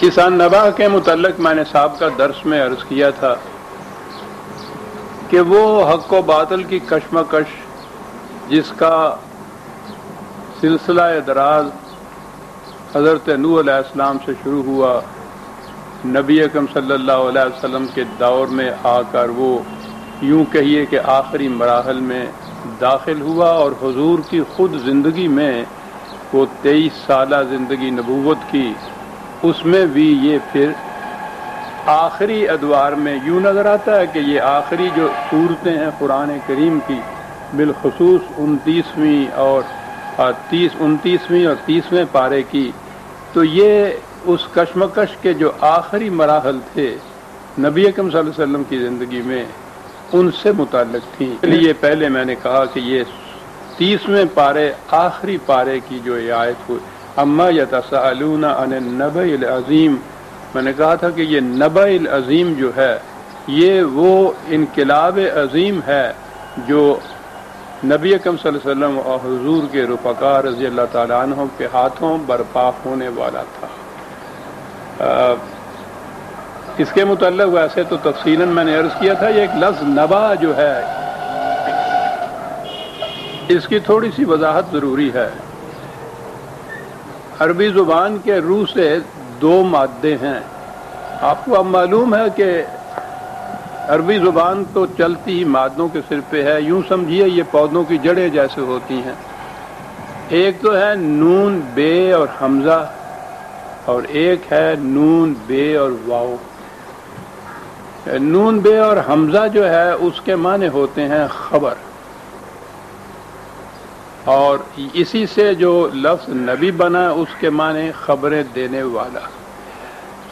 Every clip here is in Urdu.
اس نبا کے متعلق میں نے سابقہ درس میں عرض کیا تھا کہ وہ حق و باطل کی کشمکش جس کا سلسلہ دراز حضرت نوح علیہ السلام سے شروع ہوا، نبی اکرم صلی اللہ علیہ وسلم کے دور میں آ کر وہ یوں کہیے کہ آخری مراحل میں داخل ہوا، اور حضور کی خود زندگی میں وہ 23 سالہ زندگی نبوت کی، اس میں بھی یہ پھر آخری ادوار میں یوں نظر آتا ہے کہ یہ آخری جو صورتیں ہیں قرآن کریم کی، بالخصوص 29ویں اور 30ویں پارے کی، تو یہ اس کشمکش کے جو آخری مراحل تھے نبی اکرم صلی اللہ علیہ وسلم کی زندگی میں، ان سے متعلق تھیں۔ اس لیے پہلے میں نے کہا کہ یہ 30ویں پارے آخری پارے کی جو یہ آیت ہوئی، اما یتساءلون عن النبأ العظیم، میں نے کہا تھا کہ یہ نبأ العظیم جو ہے یہ وہ انقلاب عظیم ہے جو نبی اکرم صلی اللہ علیہ وسلم اور حضور کے رفقا رضی اللہ تعالیٰ عنہ کے ہاتھوں برپا ہونے والا تھا۔ اس کے متعلق ویسے تو تفصیلاً میں نے عرض کیا تھا، یہ ایک لفظ نبا جو ہے اس کی تھوڑی سی وضاحت ضروری ہے۔ عربی زبان کے روح سے 2 مادے ہیں۔ آپ کو اب معلوم ہے کہ عربی زبان تو چلتی ہی مادوں کے سر پہ ہے، یوں سمجھیے یہ پودوں کی جڑیں جیسے ہوتی ہیں۔ ایک تو ہے نون بے اور حمزہ، اور ایک ہے نون بے اور واو۔ نون بے اور حمزہ جو ہے اس کے معنی ہوتے ہیں خبر، اور اسی سے جو لفظ نبی بنا اس کے معنی خبریں دینے والا۔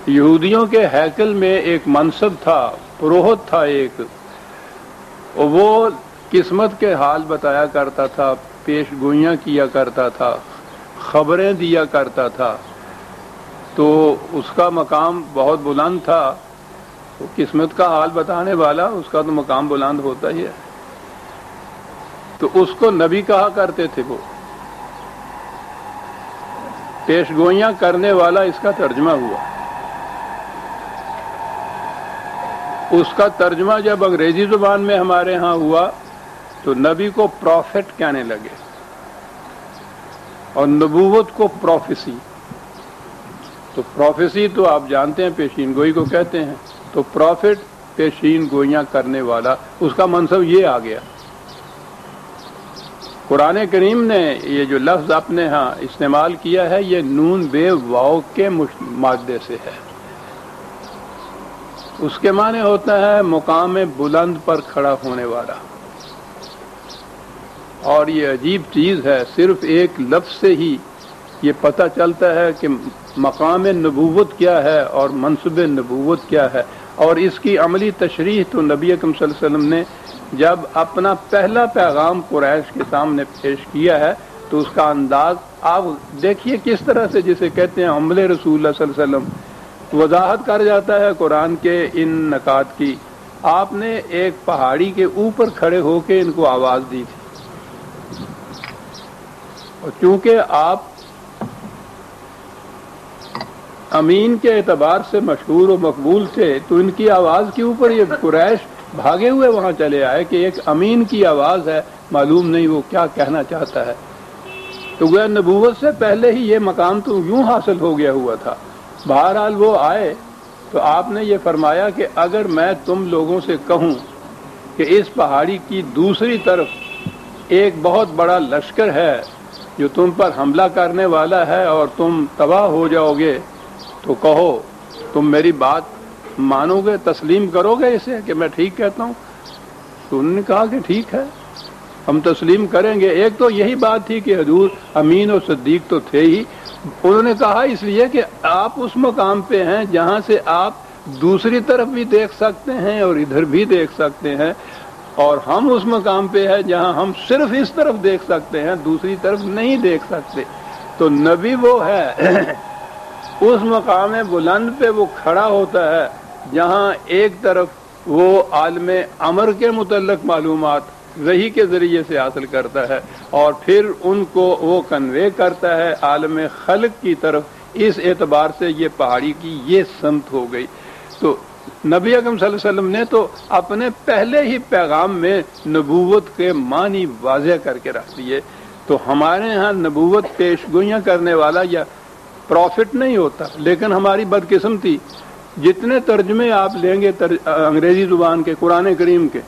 یہودیوں کے ہیکل میں ایک منصب تھا، پروہت تھا ایک، وہ قسمت کے حال بتایا کرتا تھا، پیش گوئیاں کیا کرتا تھا، خبریں دیا کرتا تھا، تو اس کا مقام بہت بلند تھا۔ قسمت کا حال بتانے والا، اس کا تو مقام بلند ہوتا ہی ہے، تو اس کو نبی کہا کرتے تھے۔ وہ پیش گوئیاں کرنے والا اس کا ترجمہ ہوا۔ اس کا ترجمہ جب انگریزی زبان میں ہمارے ہاں ہوا تو نبی کو پروفٹ کہنے لگے، اور نبوت کو پروفیسی۔ تو پروفیسی تو آپ جانتے ہیں پیشین گوئی کو کہتے ہیں، تو پروفٹ پیشین گوئیاں کرنے والا، اس کا منصب یہ آ گیا۔ قرآن کریم نے یہ جو لفظ اپنے ہاں استعمال کیا ہے یہ نون بے واو کے مادے سے ہے۔ اس کے معنی ہوتا ہے مقام بلند پر کھڑا ہونے والا۔ اور یہ عجیب چیز ہے، صرف ایک لفظ سے ہی یہ پتہ چلتا ہے کہ مقام نبوت کیا ہے اور منصب نبوت کیا ہے، اور اس کی عملی تشریح تو نبی اکرم صلی اللہ علیہ وسلم نے جب اپنا پہلا پیغام قریش کے سامنے پیش کیا ہے تو اس کا انداز آپ دیکھیے کس طرح سے، جسے کہتے ہیں حمل رسول اللہ صلی اللہ علیہ وسلم، وضاحت کر جاتا ہے قرآن کے ان نکات کی۔ آپ نے ایک پہاڑی کے اوپر کھڑے ہو کے ان کو آواز دی تھی، اور چونکہ آپ امین کے اعتبار سے مشہور و مقبول تھے تو ان کی آواز کے اوپر یہ قریش بھاگے ہوئے وہاں چلے آئے کہ ایک امین کی آواز ہے، معلوم نہیں وہ کیا کہنا چاہتا ہے۔ تو گویا نبوت سے پہلے ہی یہ مقام تو یوں حاصل ہو گیا ہوا تھا۔ بہرحال وہ آئے تو آپ نے یہ فرمایا کہ اگر میں تم لوگوں سے کہوں کہ اس پہاڑی کی دوسری طرف ایک بہت بڑا لشکر ہے جو تم پر حملہ کرنے والا ہے اور تم تباہ ہو جاؤ گے، تو کہو تم میری بات مانو گے، تسلیم کرو گے اسے کہ میں ٹھیک کہتا ہوں؟ تو انہوں نے کہا کہ ٹھیک ہے، ہم تسلیم کریں گے۔ ایک تو یہی بات تھی کہ حضور امین اور صدیق تو تھے ہی، انہوں نے کہا اس لیے کہ آپ اس مقام پہ ہیں جہاں سے آپ دوسری طرف بھی دیکھ سکتے ہیں اور ادھر بھی دیکھ سکتے ہیں، اور ہم اس مقام پہ ہیں جہاں ہم صرف اس طرف دیکھ سکتے ہیں، دوسری طرف نہیں دیکھ سکتے۔ تو نبی وہ ہے اس مقام بلند پہ وہ کھڑا ہوتا ہے جہاں ایک طرف وہ عالم امر کے متعلق معلومات وحی کے ذریعے سے حاصل کرتا ہے، اور پھر ان کو وہ کنوے کرتا ہے عالم خلق کی طرف اس اعتبار سے یہ پہاڑی کی یہ سمت ہو گئی۔ تو نبی اکرم صلی اللہ علیہ وسلم نے تو اپنے پہلے ہی پیغام میں نبوت کے معنی واضح کر کے رکھ دیے۔ تو ہمارے ہاں نبوت پیش گوئیاں کرنے والا یا پروفٹ نہیں ہوتا، لیکن ہماری بدقسمتی جتنے ترجمے آپ لیں گے انگریزی زبان کے قرآن کریم کے،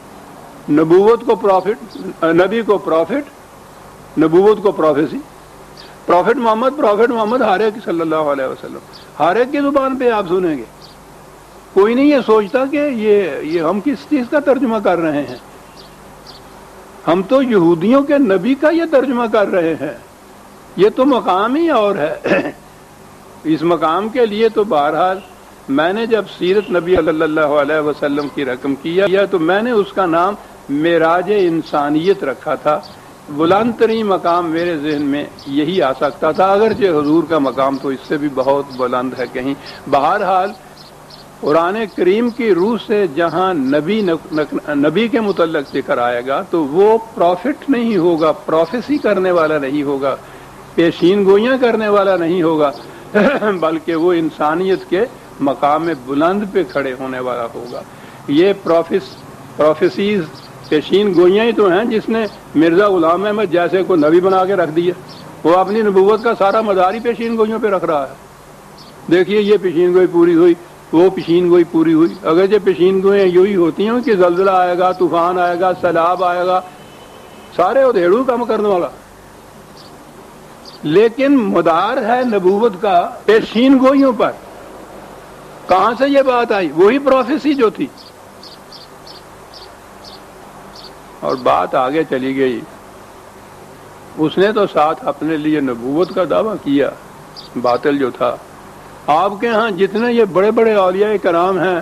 نبوت کو پروفٹ، نبی کو پروفٹ، نبوت کو پروفیسی، پروفٹ محمد ہر ایک صلی اللہ علیہ وسلم، ہر ایک کی زبان پہ آپ سنیں گے۔ کوئی نہیں یہ سوچتا کہ یہ ہم کس چیز کا ترجمہ کر رہے ہیں، ہم تو یہودیوں کے نبی کا یہ ترجمہ کر رہے ہیں، یہ تو مقام ہی اور ہے۔ اس مقام کے لیے تو بہرحال میں نے جب سیرت نبی صلی اللہ علیہ وسلم کی رقم کیا تو میں نے اس کا نام معراج انسانیت رکھا تھا۔ بلند ترین مقام میرے ذہن میں یہی آ سکتا تھا، اگرچہ حضور کا مقام تو اس سے بھی بہت بلند ہے کہیں۔ بہرحال قرآن کریم کی روح سے جہاں نبی کے متعلق ذکر آئے گا تو وہ پروفٹ نہیں ہوگا، پروفیسی کرنے والا نہیں ہوگا، پیشین گوئیاں کرنے والا نہیں ہوگا، بلکہ وہ انسانیت کے مقام بلند پہ کھڑے ہونے والا ہوگا۔ یہ پروفیسیز پیشین گوئیاں ہی تو ہیں جس نے مرزا غلام احمد جیسے کو نبی بنا کے رکھ دیا، وہ اپنی نبوت کا سارا مدار ہی پیشین گوئیوں پہ رکھ رہا ہے۔ دیکھیے یہ پیشین گوئی پوری ہوئی، وہ پیشین گوئی پوری ہوئی۔ اگر یہ پیشین گوئیاں یہی ہوتی ہیں کہ زلزلہ آئے گا، طوفان آئے گا، سیلاب آئے گا، سارے ادھیڑو کام کرنے والا، لیکن مدار ہے نبوت کا پیشین گوئیوں پر۔ کہاں سے یہ بات آئی؟ وہی پروفیسی جو تھی، اور بات آگے چلی گئی۔ اس نے تو ساتھ اپنے لیے نبوت کا دعویٰ کیا، باطل جو تھا۔ آپ کے ہاں جتنے یہ بڑے بڑے اولیاء کرام ہیں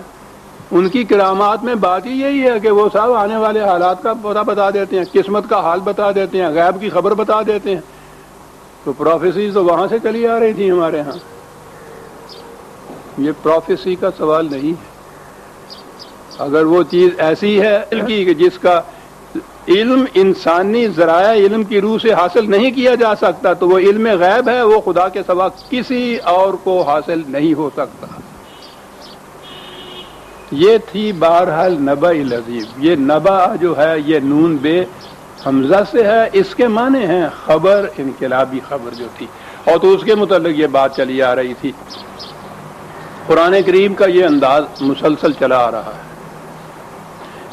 ان کی کرامات میں بات ہی یہی ہے کہ وہ صاحب آنے والے حالات کا پتہ بتا دیتے ہیں، قسمت کا حال بتا دیتے ہیں، غیب کی خبر بتا دیتے ہیں۔ تو پروفیسیز تو وہاں سے چلی آ رہی تھی ہمارے ہاں۔ یہ پروفیسی کا سوال نہیں ہے۔ اگر وہ چیز ایسی ہے کہ جس کا علم انسانی ذرائع علم کی روح سے حاصل نہیں کیا جا سکتا تو وہ علم غیب ہے، وہ خدا کے سوا کسی اور کو حاصل نہیں ہو سکتا۔ یہ تھی بہرحال نبأ العظیم۔ یہ نبأ جو ہے یہ نون بے حمزہ سے ہے، اس کے معنی ہیں خبر، انقلابی خبر جو تھی، اور تو اس کے متعلق یہ بات چلی آ رہی تھی۔ قرآن کریم کا یہ انداز مسلسل چلا آ رہا ہے،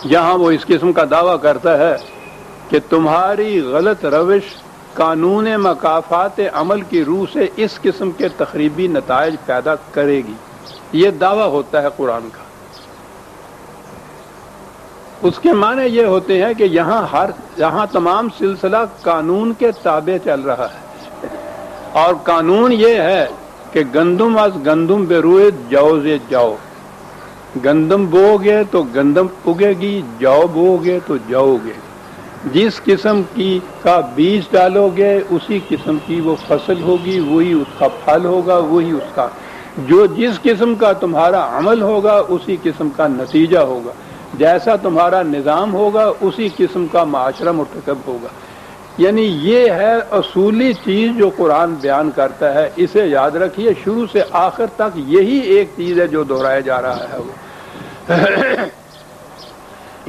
جہاں وہ اس قسم کا دعویٰ کرتا ہے کہ تمہاری غلط روش قانون مکافات عمل کی روح سے اس قسم کے تخریبی نتائج پیدا کرے گی۔ یہ دعویٰ ہوتا ہے قرآن کا۔ اس کے معنی یہ ہوتے ہیں کہ یہاں تمام سلسلہ قانون کے تابع چل رہا ہے، اور قانون یہ ہے کہ گندم از گندم بے روئے جو سے جو، گندم بو گے تو گندم اگے گی، جو بو گے تو جو اگے گی۔ جس قسم کی کا بیج ڈالو گے اسی قسم کی وہ فصل ہوگی، وہی اس کا پھل ہوگا، وہی اس کا جس قسم کا تمہارا عمل ہوگا اسی قسم کا نتیجہ ہوگا، جیسا تمہارا نظام ہوگا اسی قسم کا معاشرہ مرتکب ہوگا۔ یعنی یہ ہے اصولی چیز جو قرآن بیان کرتا ہے، اسے یاد رکھیے، شروع سے آخر تک یہی ایک چیز ہے جو دہرایا جا رہا ہے۔ وہ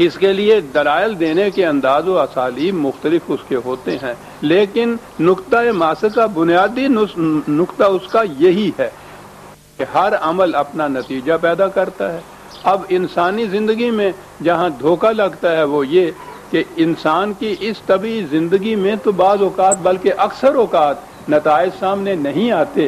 اس کے لیے دلائل دینے کے انداز و اسالیب مختلف اس کے ہوتے ہیں، لیکن نقطۂ ماسہ کا بنیادی نقطہ اس کا یہی ہے کہ ہر عمل اپنا نتیجہ پیدا کرتا ہے۔ اب انسانی زندگی میں جہاں دھوکہ لگتا ہے وہ یہ کہ انسان کی اس طبعی زندگی میں تو بعض اوقات بلکہ اکثر اوقات نتائج سامنے نہیں آتے،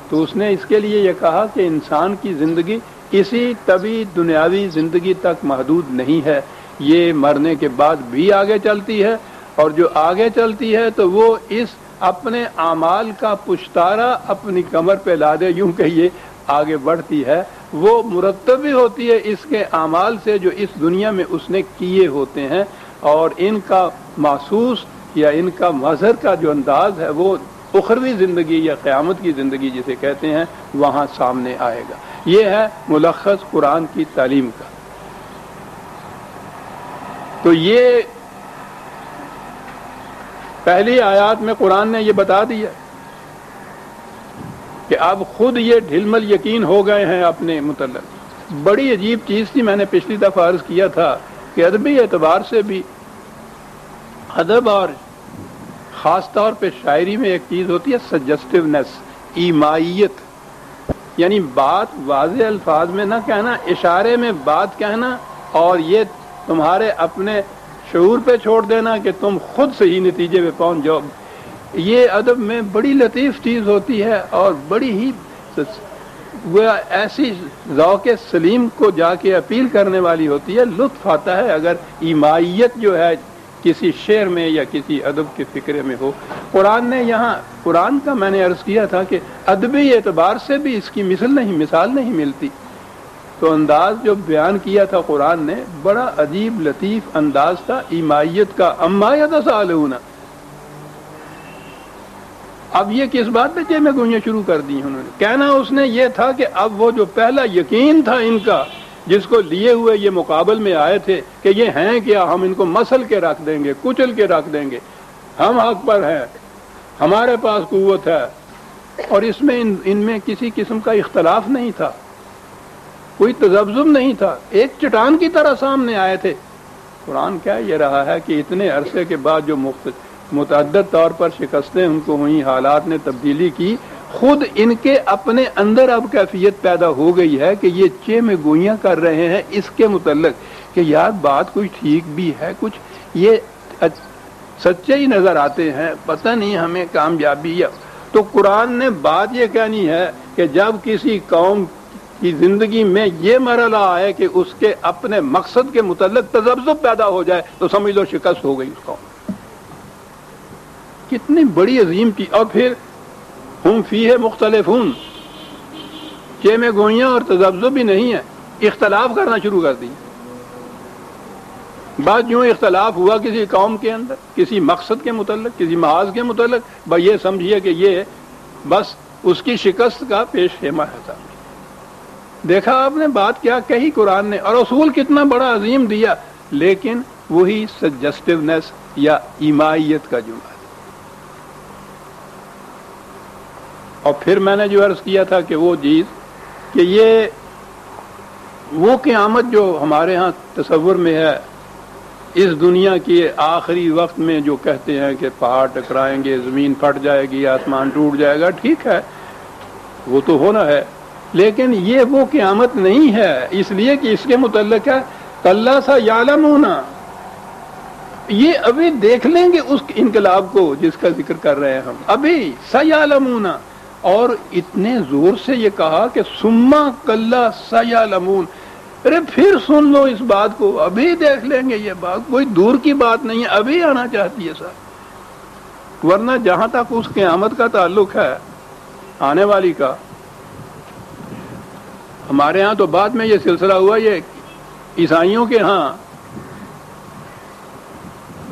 تو اس نے اس کے لیے یہ کہا کہ انسان کی زندگی کسی طبعی دنیاوی زندگی تک محدود نہیں ہے، یہ مرنے کے بعد بھی آگے چلتی ہے، اور جو آگے چلتی ہے تو وہ اس اپنے اعمال کا پشتارا اپنی کمر پہ لادے، یوں کہ یہ آگے بڑھتی ہے، وہ مرتب بھی ہوتی ہے اس کے اعمال سے جو اس دنیا میں اس نے کیے ہوتے ہیں، اور ان کا محسوس یا ان کا مظہر کا جو انداز ہے وہ اخروی زندگی یا قیامت کی زندگی جسے کہتے ہیں وہاں سامنے آئے گا۔ یہ ہے ملخص قرآن کی تعلیم کا۔ تو یہ پہلی آیات میں قرآن نے یہ بتا دیا کہ اب خود یہ ڈھلمل یقین ہو گئے ہیں اپنے متعلق. بڑی عجیب چیز تھی، میں نے پچھلی دفعہ عرض کیا تھا کہ ادبی اعتبار سے بھی ادب اور خاص طور پہ شاعری میں ایک چیز ہوتی ہے سجسٹیونیس، ایمائیت، یعنی بات واضح الفاظ میں نہ کہنا، اشارے میں بات کہنا، اور یہ تمہارے اپنے شعور پہ چھوڑ دینا کہ تم خود صحیح نتیجے پہ پہنچ جاؤ. یہ ادب میں بڑی لطیف چیز ہوتی ہے اور بڑی ہی وہ ایسی ذوق سلیم کو جا کے اپیل کرنے والی ہوتی ہے. لطف آتا ہے اگر ایمائیت جو ہے کسی شعر میں یا کسی ادب کے فکرے میں ہو. قرآن نے یہاں، قرآن کا میں نے عرض کیا تھا کہ ادبی اعتبار سے بھی اس کی مثال نہیں ملتی. تو انداز جو بیان کیا تھا قرآن نے بڑا عجیب لطیف انداز تھا ایمائیت کا. اما یتساءلون، اب یہ کس بات پہ میں گوئیاں شروع کر دی انہوں نے. کہنا اس نے یہ تھا کہ اب وہ جو پہلا یقین تھا ان کا جس کو لیے ہوئے یہ مقابل میں آئے تھے کہ یہ ہیں کیا، ہم ان کو مسل کے رکھ دیں گے، کچل کے رکھ دیں گے، ہم حق پر ہیں، ہمارے پاس قوت ہے. اور اس میں ان میں کسی قسم کا اختلاف نہیں تھا، کوئی تذبذب نہیں تھا، ایک چٹان کی طرح سامنے آئے تھے. قرآن کہہ یہ رہا ہے کہ اتنے عرصے کے بعد جو متعدد طور پر شکستیں ان کو ہوئی، حالات نے تبدیلی کی، خود ان کے اپنے اندر اب کیفیت پیدا ہو گئی ہے کہ یہ چے میں گوئیاں کر رہے ہیں اس کے متعلق کہ یار بات کوئی ٹھیک بھی ہے، کچھ یہ سچے ہی نظر آتے ہیں، پتہ نہیں ہمیں کامیابی ہے. تو قرآن نے بات یہ کہنی ہے کہ جب کسی قوم کی زندگی میں یہ مرحلہ آئے کہ اس کے اپنے مقصد کے متعلق تذبذب پیدا ہو جائے تو سمجھ لو شکست ہو گئی اس قوم. کتنی بڑی عظیم چیز. اور پھر ہم فیہ مختلفون، چے میں گوئیاں اور تذبذب بھی نہیں ہے، اختلاف کرنا شروع کر دی. بات یوں اختلاف ہوا کسی قوم کے اندر کسی مقصد کے متعلق، کسی محاذ کے متعلق، بھائی یہ سمجھیے کہ یہ بس اس کی شکست کا پیش خیمہ ہے. دیکھا آپ نے بات کیا کہی قرآن نے، اور اصول کتنا بڑا عظیم دیا، لیکن وہی سجسٹیونیس یا ایمائیت کا جملہ. اور پھر میں نے جو عرض کیا تھا کہ وہ چیز کہ یہ وہ قیامت جو ہمارے ہاں تصور میں ہے، اس دنیا کے آخری وقت میں جو کہتے ہیں کہ پہاڑ ٹکرائیں گے، زمین پھٹ جائے گی، آسمان ٹوٹ جائے گا، ٹھیک ہے وہ تو ہونا ہے، لیکن یہ وہ قیامت نہیں ہے، اس لیے کہ اس کے متعلق ہے کلا سیعلمون، یہ ابھی دیکھ لیں گے اس انقلاب کو جس کا ذکر کر رہے ہیں ہم، ابھی سیعلمون. اور اتنے زور سے یہ کہا کہ ثم کلا سیعلمون، ارے پھر سن لو اس بات کو، ابھی دیکھ لیں گے. یہ بات کوئی دور کی بات نہیں ہے، ابھی آنا چاہتی ہے سر. ورنہ جہاں تک اس قیامت کا تعلق ہے آنے والی کا، ہمارے ہاں تو بعد میں یہ سلسلہ ہوا، یہ عیسائیوں کے ہاں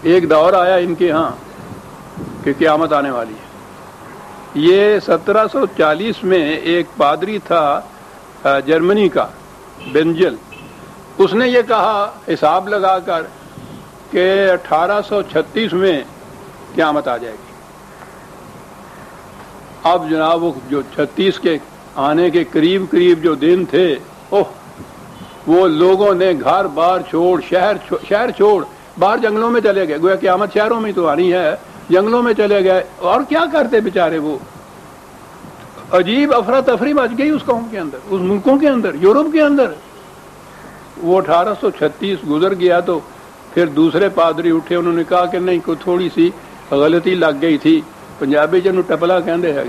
ایک دور آیا ان کے ہاں کہ قیامت آنے والی ہے. یہ 1740 میں ایک پادری تھا جرمنی کا، بینجل، اس نے یہ کہا حساب لگا کر کہ 1836 میں قیامت آ جائے گی. اب جناب وہ جو 36 کے آنے کے قریب جو دن تھے، وہ لوگوں نے گھر بار چھوڑ، شہر چھوڑ باہر جنگلوں میں چلے گئے. گویا قیامت شہروں میں تو آنی ہے، جنگلوں میں چلے گئے. اور کیا کرتے بیچارے، وہ عجیب افراتفری مچ گئی اس قوم کے اندر، اس ملکوں کے اندر، یورپ کے اندر. وہ 1836 گزر گیا تو پھر دوسرے پادری اٹھے، انہوں نے کہا کہ نہیں، کوئی تھوڑی سی غلطی لگ گئی تھی. پنجابی جنوں ٹپلا کہندے ہیں،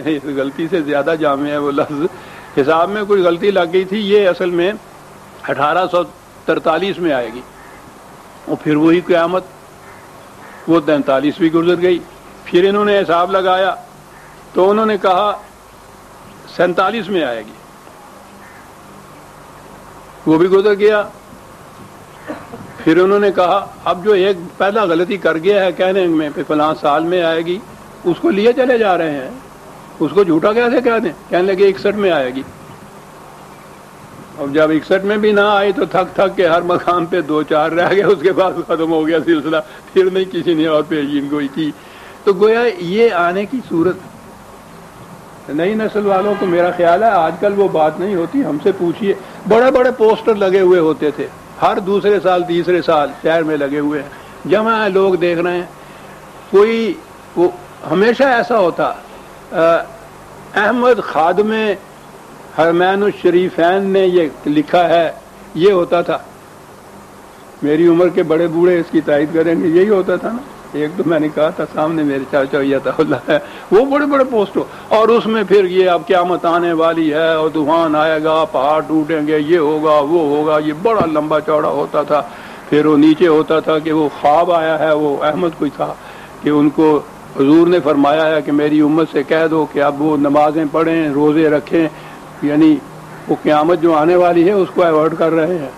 اس غلطی سے زیادہ جامع ہے وہ لفظ. حساب میں کوئی غلطی لگ گئی تھی، یہ اصل میں 1843 میں آئے گی. اور پھر وہی قیامت، وہ 43 بھی گزر گئی. پھر انہوں نے حساب لگایا تو انہوں نے کہا 47 میں آئے گی، وہ بھی گزر گیا. پھر انہوں نے کہا اب جو ایک پہلا غلطی کر گیا ہے کہنے میں فلاں سال میں آئے گی، اس کو لیے چلے جا رہے ہیں، اس کو جھوٹا کیسے کہہ دیں. کہنے لگے 61 میں آئے گی. اب جب 61 میں بھی نہ آئی تو تھک کے ہر مقام پہ 2-4 رہ گئے، اس کے بعد ختم ہو گیا سلسلہ. پھر نہیں کسی نے اور پیشین گوئی کی. تو گویا یہ آنے کی صورت نئی نسل والوں کو میرا خیال ہے آج کل وہ بات نہیں ہوتی. ہم سے پوچھیے, بڑے بڑے پوسٹر لگے ہوئے ہوتے تھے, ہر دوسرے سال تیسرے سال شہر میں لگے ہوئے ہیں, جمع ہے, لوگ دیکھ رہے ہیں. کوئی وہ ہمیشہ ایسا ہوتا, احمد خادم حرمین الشریفین نے یہ لکھا ہے, یہ ہوتا تھا. میری عمر کے بڑے بوڑھے اس کی تائید کریں گے, یہی ہوتا تھا نا. ایک تو میں نے کہا تھا سامنے میرے چاچا عطا اللہ ہے, وہ بڑے بڑے پوسٹر, اور اس میں پھر یہ اب قیامت آنے والی ہے اور طوفان آئے گا, پہاڑ ٹوٹیں گے, یہ ہوگا وہ ہوگا, یہ بڑا لمبا چوڑا ہوتا تھا. پھر وہ نیچے ہوتا تھا کہ وہ خواب آیا ہے, وہ احمد کوئی تھا, کہ ان کو حضور نے فرمایا ہے کہ میری امت سے کہہ دو کہ اب وہ نمازیں پڑھیں, روزے رکھیں, یعنی وہ قیامت جو آنے والی ہے اس کو ایوارڈ کر رہے ہیں.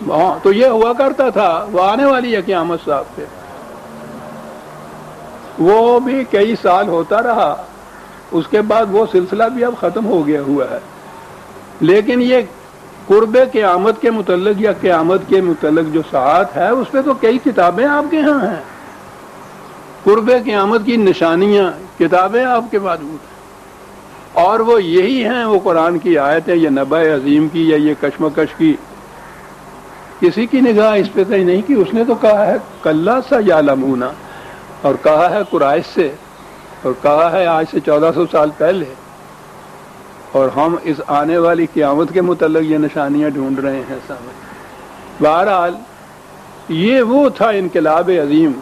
ہاں تو یہ ہوا کرتا تھا, وہ آنے والی ہے قیامت صاحب پہ. وہ بھی کئی سال ہوتا رہا, اس کے بعد وہ سلسلہ بھی اب ختم ہو گیا ہوا ہے. لیکن یہ قرب قیامت کے متعلق یا قیامت کے متعلق جو ساعت ہے اس پہ تو کئی کتابیں آپ کے ہاں ہیں. قرب قیامت کی نشانیاں کتابیں آپ کے موجود ہیں, اور وہ یہی ہیں, وہ قرآن کی آیتیں, یہ نبأ عظیم کی یا یہ کشمکش کی. کسی کی نگاہ اس پہ کہیں نہیں کہ اس نے تو کہا ہے کلا سیعلمون, اور کہا ہے قریش سے, اور کہا ہے آج سے 1400 سال پہلے, اور ہم اس آنے والی قیامت کے متعلق یہ نشانیاں ڈھونڈ رہے ہیں سامنے. بہرحال یہ وہ تھا انقلاب عظیم.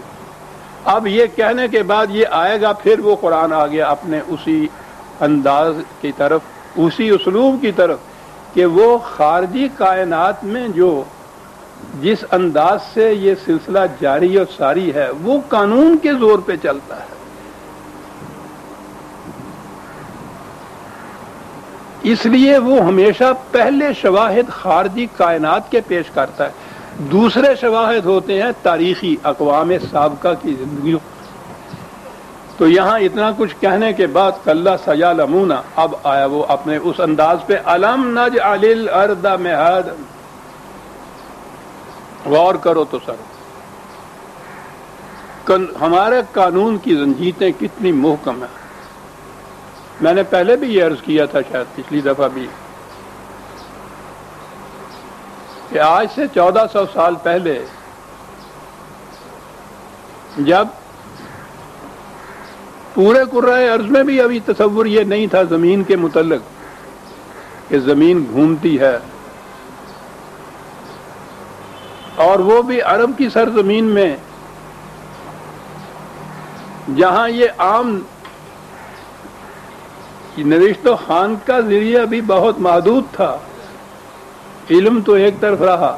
اب یہ کہنے کے بعد یہ آئے گا, پھر وہ قرآن آ گیا اپنے اسی انداز کی طرف, اسی اسلوب کی طرف, کہ وہ خارجی کائنات میں جو جس انداز سے یہ سلسلہ جاری اور ساری ہے وہ قانون کے زور پہ چلتا ہے. اس لیے وہ ہمیشہ پہلے شواہد خارجی کائنات کے پیش کرتا ہے, دوسرے شواہد ہوتے ہیں تاریخی اقوام سابقہ کی زندگیوں. تو یہاں اتنا کچھ کہنے کے بعد کلا سیعلمون, اب آیا وہ اپنے اس انداز پہ, الم نجعل الارض مہادا, غور کرو تو سر, ہمارے قانون کی زنجیریں کتنی محکم ہیں. میں نے پہلے بھی یہ عرض کیا تھا, شاید پچھلی دفعہ بھی, کہ آج سے 1400 سال پہلے جب پورے کرۂ ارض میں بھی ابھی تصور یہ نہیں تھا زمین کے متعلق کہ زمین گھومتی ہے, اور وہ بھی عرب کی سرزمین میں جہاں یہ عام نوشت و خوان کا ذریعہ بھی بہت محدود تھا, علم تو ایک طرف رہا.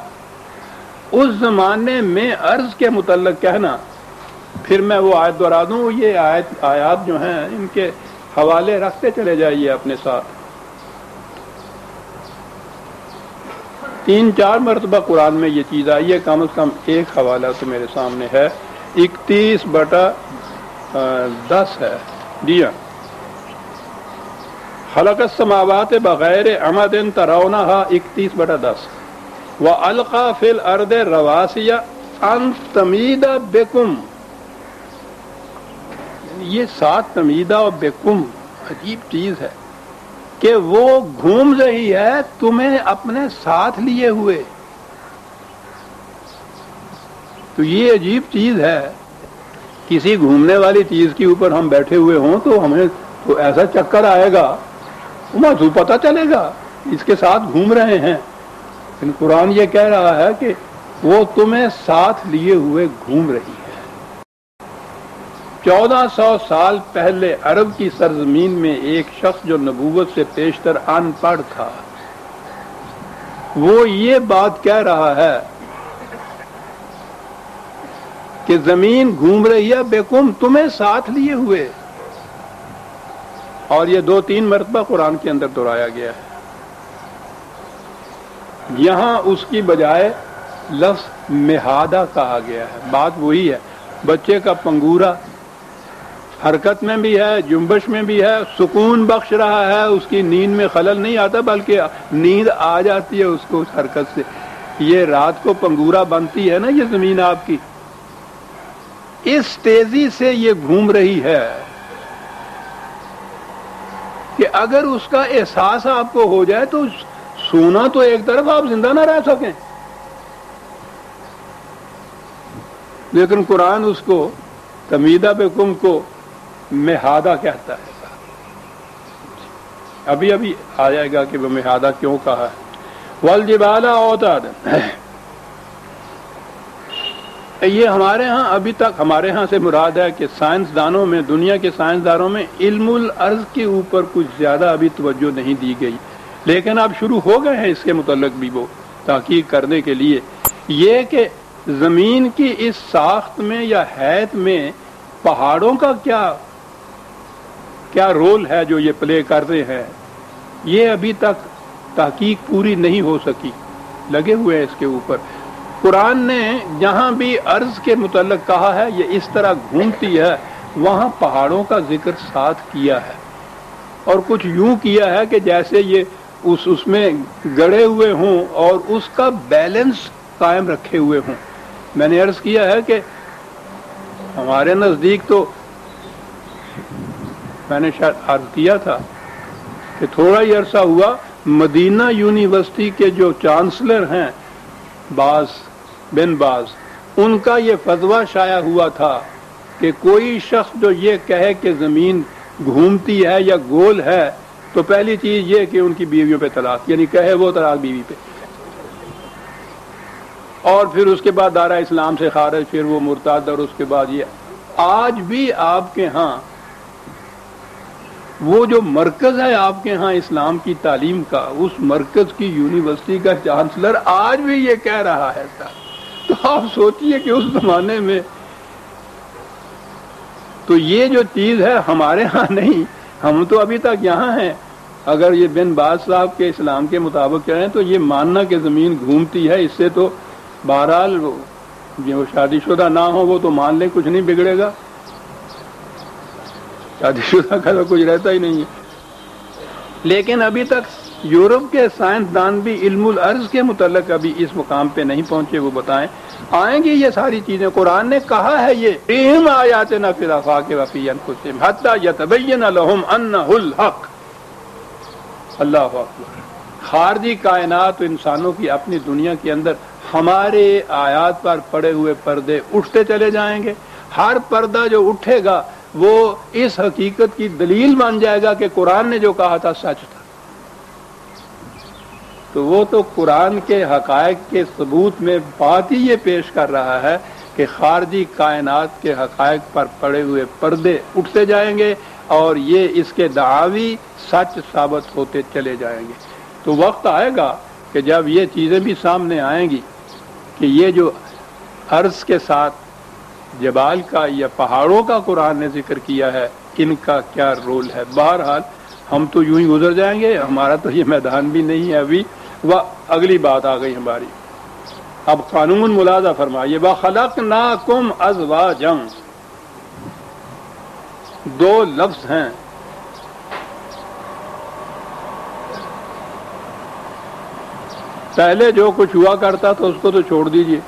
اس زمانے میں عرض کے متعلق کہنا, پھر میں وہ آیت دہرا دوں, یہ آیات جو ہیں ان کے حوالے رکھتے چلے جائیے اپنے ساتھ. 3-4 مرتبہ قرآن میں یہ چیز آئی ہے, کم از کم ایک حوالہ تو میرے سامنے ہے, 31/10 ہے. جی ہاں, خلق السماوات بغیر عمد ترونها 31/10 وَأَلْقَى فِي الْأَرْضِ رَوَاسِيَ أَن تَمِيدَ بِكُمْ. یہ ساتھ تمیدہ اور بکم عجیب چیز ہے کہ وہ گھوم رہی ہے تمہیں اپنے ساتھ لیے ہوئے. تو یہ عجیب چیز ہے, کسی گھومنے والی چیز کے اوپر ہم بیٹھے ہوئے ہوں تو ہمیں تو ایسا چکر آئے گا, تو پتہ چلے گا اس کے ساتھ گھوم رہے ہیں. لیکن قرآن یہ کہہ رہا ہے کہ وہ تمہیں ساتھ لیے ہوئے گھوم رہی ہے. 1400 سال پہلے عرب کی سرزمین میں ایک شخص جو نبوت سے پیشتر ان پڑھ تھا, وہ یہ بات کہہ رہا ہے کہ زمین گھوم رہی ہے بیکم, تمہیں ساتھ لیے ہوئے. اور یہ 2-3 مرتبہ قرآن کے اندر دہرایا گیا ہے. یہاں اس کی بجائے لفظ مہادہ کہا گیا ہے. بات وہی ہے, بچے کا پنگورا حرکت میں بھی ہے, جنبش میں بھی ہے, سکون بخش رہا ہے, اس کی نیند میں خلل نہیں آتا بلکہ نیند آ جاتی ہے اس کو اس حرکت سے. یہ رات کو پنگورا بنتی ہے نا یہ زمین آپ کی, اس تیزی سے یہ گھوم رہی ہے کہ اگر اس کا احساس آپ کو ہو جائے تو سونا تو ایک طرف آپ زندہ نہ رہ سکیں، لیکن قرآن اس کو تمیدہ بکم کو مہادہ کہتا ہے. ابھی آ جائے گا کہ وہ مہادہ کیوں کہا ہے. والجبال اوتادا، یہ ہمارے ہاں ابھی تک ہمارے ہاں سے مراد ہے کہ سائنسدانوں میں، دنیا کے سائنسدانوں میں علم الارض کے اوپر کچھ زیادہ ابھی توجہ نہیں دی گئی، لیکن اب شروع ہو گئے ہیں اس کے متعلق بھی وہ تحقیق کرنے کے لیے، یہ کہ زمین کی اس ساخت میں یا حیث میں پہاڑوں کا کیا رول ہے جو یہ پلے کرتے ہیں، یہ ابھی تک تحقیق پوری نہیں ہو سکی، لگے ہوئے ہیں اس کے اوپر. قرآن نے جہاں بھی ارض کے متعلق کہا ہے یہ اس طرح گھومتی ہے، وہاں پہاڑوں کا ذکر ساتھ کیا ہے، اور کچھ یوں کیا ہے کہ جیسے یہ اس میں گڑے ہوئے ہوں اور اس کا بیلنس قائم رکھے ہوئے ہوں. میں نے عرض کیا ہے کہ ہمارے نزدیک تو میں نے شاید عرض کیا تھا کہ تھوڑا ہی عرصہ ہوا مدینہ یونیورسٹی کے جو چانسلر ہیں بن باز، ان کا یہ فتویٰ شائع ہوا تھا کہ کوئی شخص جو یہ کہے کہ زمین گھومتی ہے یا گول ہے تو پہلی چیز یہ کہ ان کی بیویوں پہ طلاق، یعنی کہے وہ طلاق بیوی پہ، اور پھر اس کے بعد دائرہ اسلام سے خارج، پھر وہ مرتد، اور اس کے بعد یہ آج بھی آپ کے ہاں وہ جو مرکز ہے آپ کے ہاں اسلام کی تعلیم کا، اس مرکز کی یونیورسٹی کا چانسلر آج بھی یہ کہہ رہا ہے. تو آپ سوچئے کہ اس زمانے میں تو یہ جو چیز ہے ہمارے ہاں نہیں، ہم تو ابھی تک یہاں ہیں. اگر یہ بن باز صاحب کے اسلام کے مطابق چلیں تو یہ ماننا کہ زمین گھومتی ہے، اس سے تو بہرحال جو شادی شدہ نہ ہو وہ تو مان لیں، کچھ نہیں بگڑے گا، شادی شدہ کا تو کچھ رہتا ہی نہیں ہے. لیکن ابھی تک یورپ کے سائنسدان بھی علم الارض کے متعلق ابھی اس مقام پہ نہیں پہنچے. وہ بتائیں آئیں گی یہ ساری چیزیں. قرآن نے کہا ہے یہ فیہم آیاتنا فی الآفاق وفی انفسہم حتی یتبین لہم انہ الحق. اللہ اکبر. خارجی کائنات و انسانوں کی اپنی دنیا کے اندر ہمارے آیات پر پڑے ہوئے پردے اٹھتے چلے جائیں گے. ہر پردہ جو اٹھے گا وہ اس حقیقت کی دلیل بن جائے گا کہ قرآن نے جو کہا تھا سچ تھا. تو وہ تو قرآن کے حقائق کے ثبوت میں بات ہی یہ پیش کر رہا ہے کہ خارجی کائنات کے حقائق پر پڑے ہوئے پردے اٹھتے جائیں گے اور یہ اس کے دعاوی سچ ثابت ہوتے چلے جائیں گے. تو وقت آئے گا کہ جب یہ چیزیں بھی سامنے آئیں گی کہ یہ جو عرض کے ساتھ جبال کا یا پہاڑوں کا قرآن نے ذکر کیا ہے ان کا کیا رول ہے. بہرحال ہم تو یوں ہی گزر جائیں گے، ہمارا تو یہ میدان بھی نہیں ہے ابھی. وہ اگلی بات آ گئی ہماری. اب قانون ملاحظہ فرمائیے. وَخَلَقْنَاكُمْ أَزْوَاجًا، دو لفظ ہیں. پہلے جو کچھ ہوا کرتا تھا اس کو تو چھوڑ دیجئے.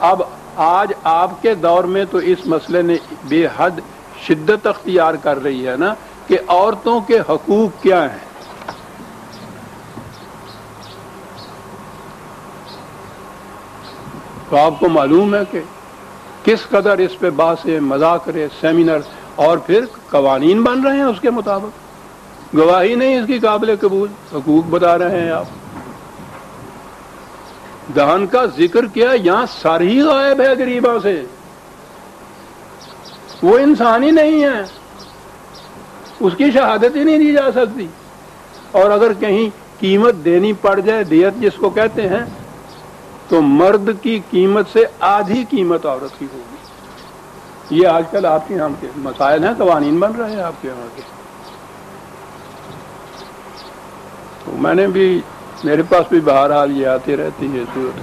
اب آج آپ کے دور میں تو اس مسئلے نے بے حد شدت اختیار کر رہی ہے نا کہ عورتوں کے حقوق کیا ہیں. تو آپ کو معلوم ہے کہ کس قدر اس پہ بحثیں، مذاکرے، سیمینر اور پھر قوانین بن رہے ہیں اس کے مطابق. گواہی نہیں اس کی قابل قبول، حقوق بتا رہے ہیں آپ. دہن کا ذکر کیا، یہاں سر ہی غائب ہے غریبوں سے. وہ انسان ہی نہیں ہے، اس کی شہادت ہی نہیں دی جا سکتی. اور اگر کہیں قیمت دینی پڑ جائے، دیت جس کو کہتے ہیں، تو مرد کی قیمت سے آدھی قیمت عورت کی ہوگی. یہ آج کل آپ کے یہاں کے مسائل ہیں، قوانین بن رہے ہیں آپ کے یہاں کے. تو میں نے بھی، میرے پاس بھی بہرحال یہ آتی رہتی ہے صورت.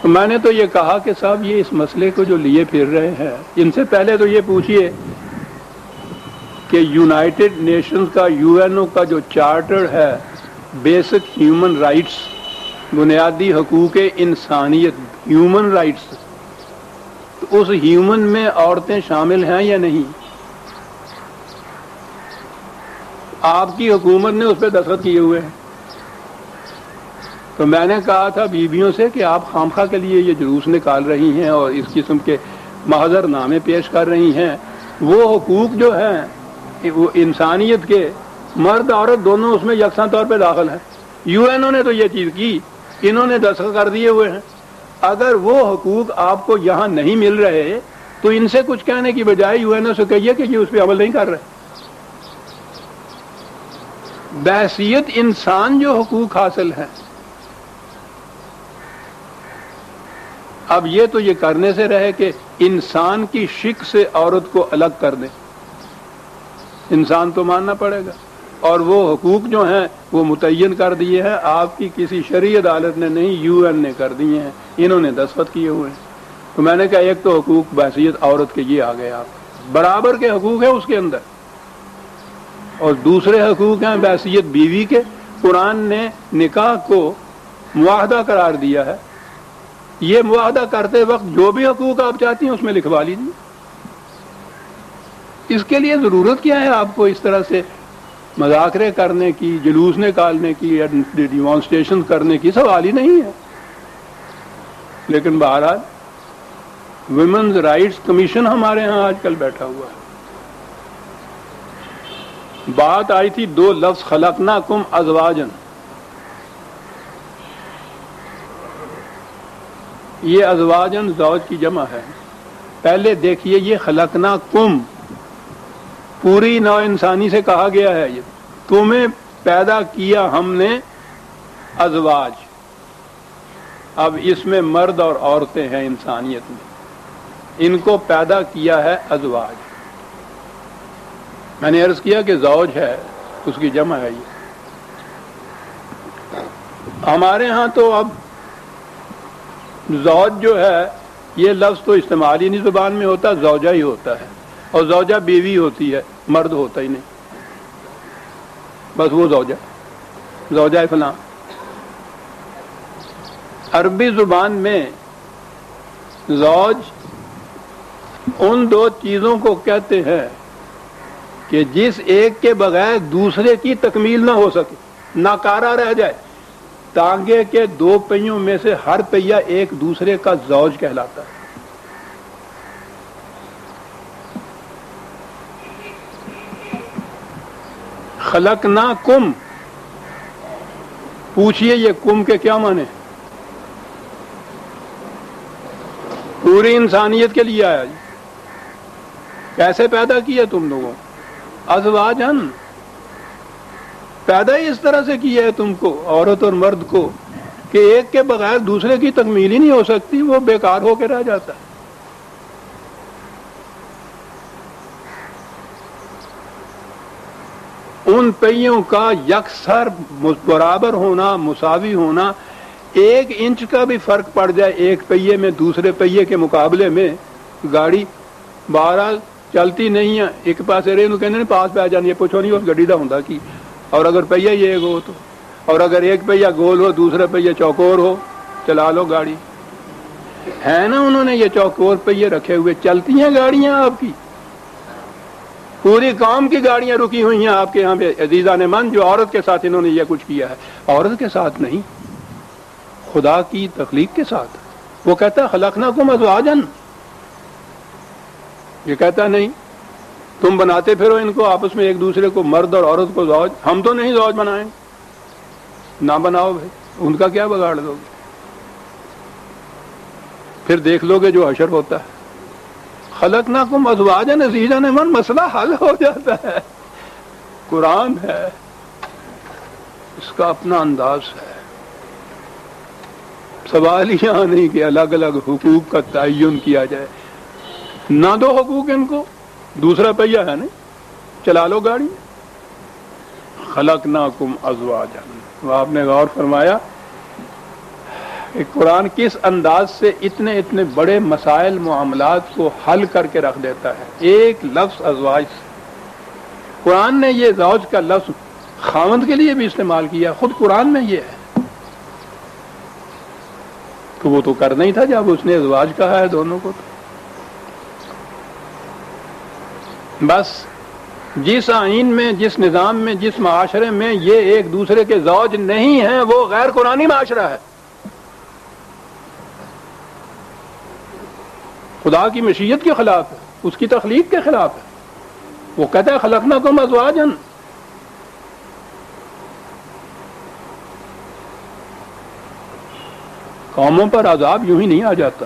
تو میں نے تو یہ کہا کہ صاحب یہ اس مسئلے کو جو لیے پھر رہے ہیں، ان سے پہلے تو یہ پوچھئے کہ یونائٹڈ نیشنز کا، یو این او کا جو چارٹر ہے، بیسک ہیومن رائٹس، بنیادی حقوق انسانیت، ہیومن رائٹس، تو اس ہیومن میں عورتیں شامل ہیں یا نہیں؟ آپ کی حکومت نے اس پہ دستخط کیے ہوئے ہیں. تو میں نے کہا تھا بیویوں سے کہ آپ خامخواہ کے لیے یہ جلوس نکال رہی ہیں اور اس قسم کے محضر نامے پیش کر رہی ہیں. وہ حقوق جو ہیں وہ انسانیت کے، مرد عورت دونوں اس میں یکساں طور پہ داخل ہیں. یو این او نے تو یہ چیز کی، انہوں نے دستخط کر دیے ہوئے ہیں. اگر وہ حقوق آپ کو یہاں نہیں مل رہے تو ان سے کچھ کہنے کی بجائے یو این او سے کہیے کہ یہ اس پہ عمل نہیں کر رہے. بحیثیت انسان جو حقوق حاصل ہیں، اب یہ تو یہ کرنے سے رہے کہ انسان کی شک سے عورت کو الگ کر دیں. انسان تو ماننا پڑے گا. اور وہ حقوق جو ہیں وہ متعین کر دیے ہیں، آپ کی کسی شرعی عدالت نے نہیں، یو این نے کر دیے ہیں، انہوں نے دستخط کیے ہوئے ہیں. تو میں نے کہا ایک تو حقوق بحیثیت عورت کے یہ آ گئے، آپ برابر کے حقوق ہیں اس کے اندر، اور دوسرے حقوق ہیں بحیثیت بیوی کے. قرآن نے نکاح کو معاہدہ قرار دیا ہے. یہ معاہدہ کرتے وقت جو بھی حقوق آپ چاہتی ہیں اس میں لکھوا لیجیے. اس کے لیے ضرورت کیا ہے آپ کو اس طرح سے مذاکرے کرنے کی، جلوس نکالنے کی، ڈیمانسٹریشن کرنے کی؟ سوال ہی نہیں ہے. لیکن بہرحال ویمنز رائٹس کمیشن ہمارے ہاں آج کل بیٹھا ہوا ہے. بات آئی تھی دو لفظ خلقناکم ازواجن. یہ ازواجن زوج کی جمع ہے. پہلے دیکھیے یہ خلقناکم پوری نوع انسانی سے کہا گیا ہے، یہ تمہیں پیدا کیا ہم نے ازواج. اب اس میں مرد اور عورتیں ہیں انسانیت میں، ان کو پیدا کیا ہے ازواج. میں نے عرض کیا کہ زوج ہے اس کی جمع ہے. یہ ہمارے ہاں تو اب زوج جو ہے یہ لفظ تو استعمال ہی نہیں زبان میں ہوتا، زوجہ ہی ہوتا ہے. اور زوجہ بیوی ہوتی ہے، مرد ہوتا ہی نہیں. بس وہ زوجہ فلاں. عربی زبان میں زوج ان دو چیزوں کو کہتے ہیں کہ جس ایک کے بغیر دوسرے کی تکمیل نہ ہو سکے، ناکارہ رہ جائے. ٹانگے کے دو پہیوں میں سے ہر پہیا ایک دوسرے کا زوج کہلاتا ہے. خلقناکم، پوچھئے یہ کم کے کیا معنی؟ پوری انسانیت کے لیے آیا. کیسے پیدا کیا تم لوگوں؟ ازواجن، پیدا ہی اس طرح سے کیا ہے تم کو، عورت اور مرد کو، کہ ایک کے بغیر دوسرے کی تکمیل ہی نہیں ہو سکتی، وہ بیکار ہو کے رہ جاتا ہے. ان پہیوں کا یکسر برابر ہونا، مساوی ہونا. 1 انچ کا بھی فرق پڑ جائے ایک پہیے میں دوسرے پہیے کے مقابلے میں، گاڑی بہرحال چلتی نہیں ہے. ایک پاسے رہے کہنے پاس پہ آ جانی ہے، پوچھو نہیں اس گڈی دا ہوندا کی. اور اگر پہیا یہ ایک ہو تو، اور اگر ایک پہیا گول ہو دوسرا پہیا چوکور ہو، چلا لو گاڑی. ہے نا انہوں نے یہ چوکور پہیے رکھے ہوئے، چلتی ہیں گاڑیاں آپ کی. پوری قوم کی گاڑیاں رکی ہوئی ہیں آپ کے یہاں پہ عزیزان من، جو عورت کے ساتھ انہوں نے یہ کچھ کیا ہے. عورت کے ساتھ نہیں، خدا کی تخلیق کے ساتھ. وہ کہتا ہے خلقناکم ازواجن، یہ کہتا نہیں تم بناتے پھرو ان کو آپس میں ایک دوسرے کو، مرد اور عورت کو زوج. ہم تو نہیں زوج بنائیں گے. نہ بناؤ بھائی، ان کا کیا بگاڑ دو گے؟ پھر دیکھ لو گے جو حشر ہوتا ہے. خلقناکم ازواجا عزیزا من، مسئلہ حل ہو جاتا ہے. قرآن ہے، اس کا اپنا انداز ہے. سوال ہی یہاں نہیں کہ الگ الگ حقوق کا تعین کیا جائے. نہ دو حقوق ان کو، دوسرا پہیا ہے نہیں، چلا لو گاڑی. خلقناکم ازواجا. آپ نے غور فرمایا کہ قرآن کس انداز سے اتنے اتنے بڑے مسائل معاملات کو حل کر کے رکھ دیتا ہے ایک لفظ ازواج سے. قرآن نے یہ زوج کا لفظ خاوند کے لیے بھی استعمال کیا، خود قرآن میں یہ ہے. تو وہ تو کرنا ہی تھا جب اس نے ازواج کہا ہے دونوں کو. بس جس آئین میں، جس نظام میں، جس معاشرے میں یہ ایک دوسرے کے زوج نہیں ہیں وہ غیر قرآنی معاشرہ ہے، خدا کی مشیت کے خلاف ہے، اس کی تخلیق کے خلاف ہے۔ وہ کہتا ہے خلقناکم ازواجا۔ قوموں پر عذاب یوں ہی نہیں آ جاتا،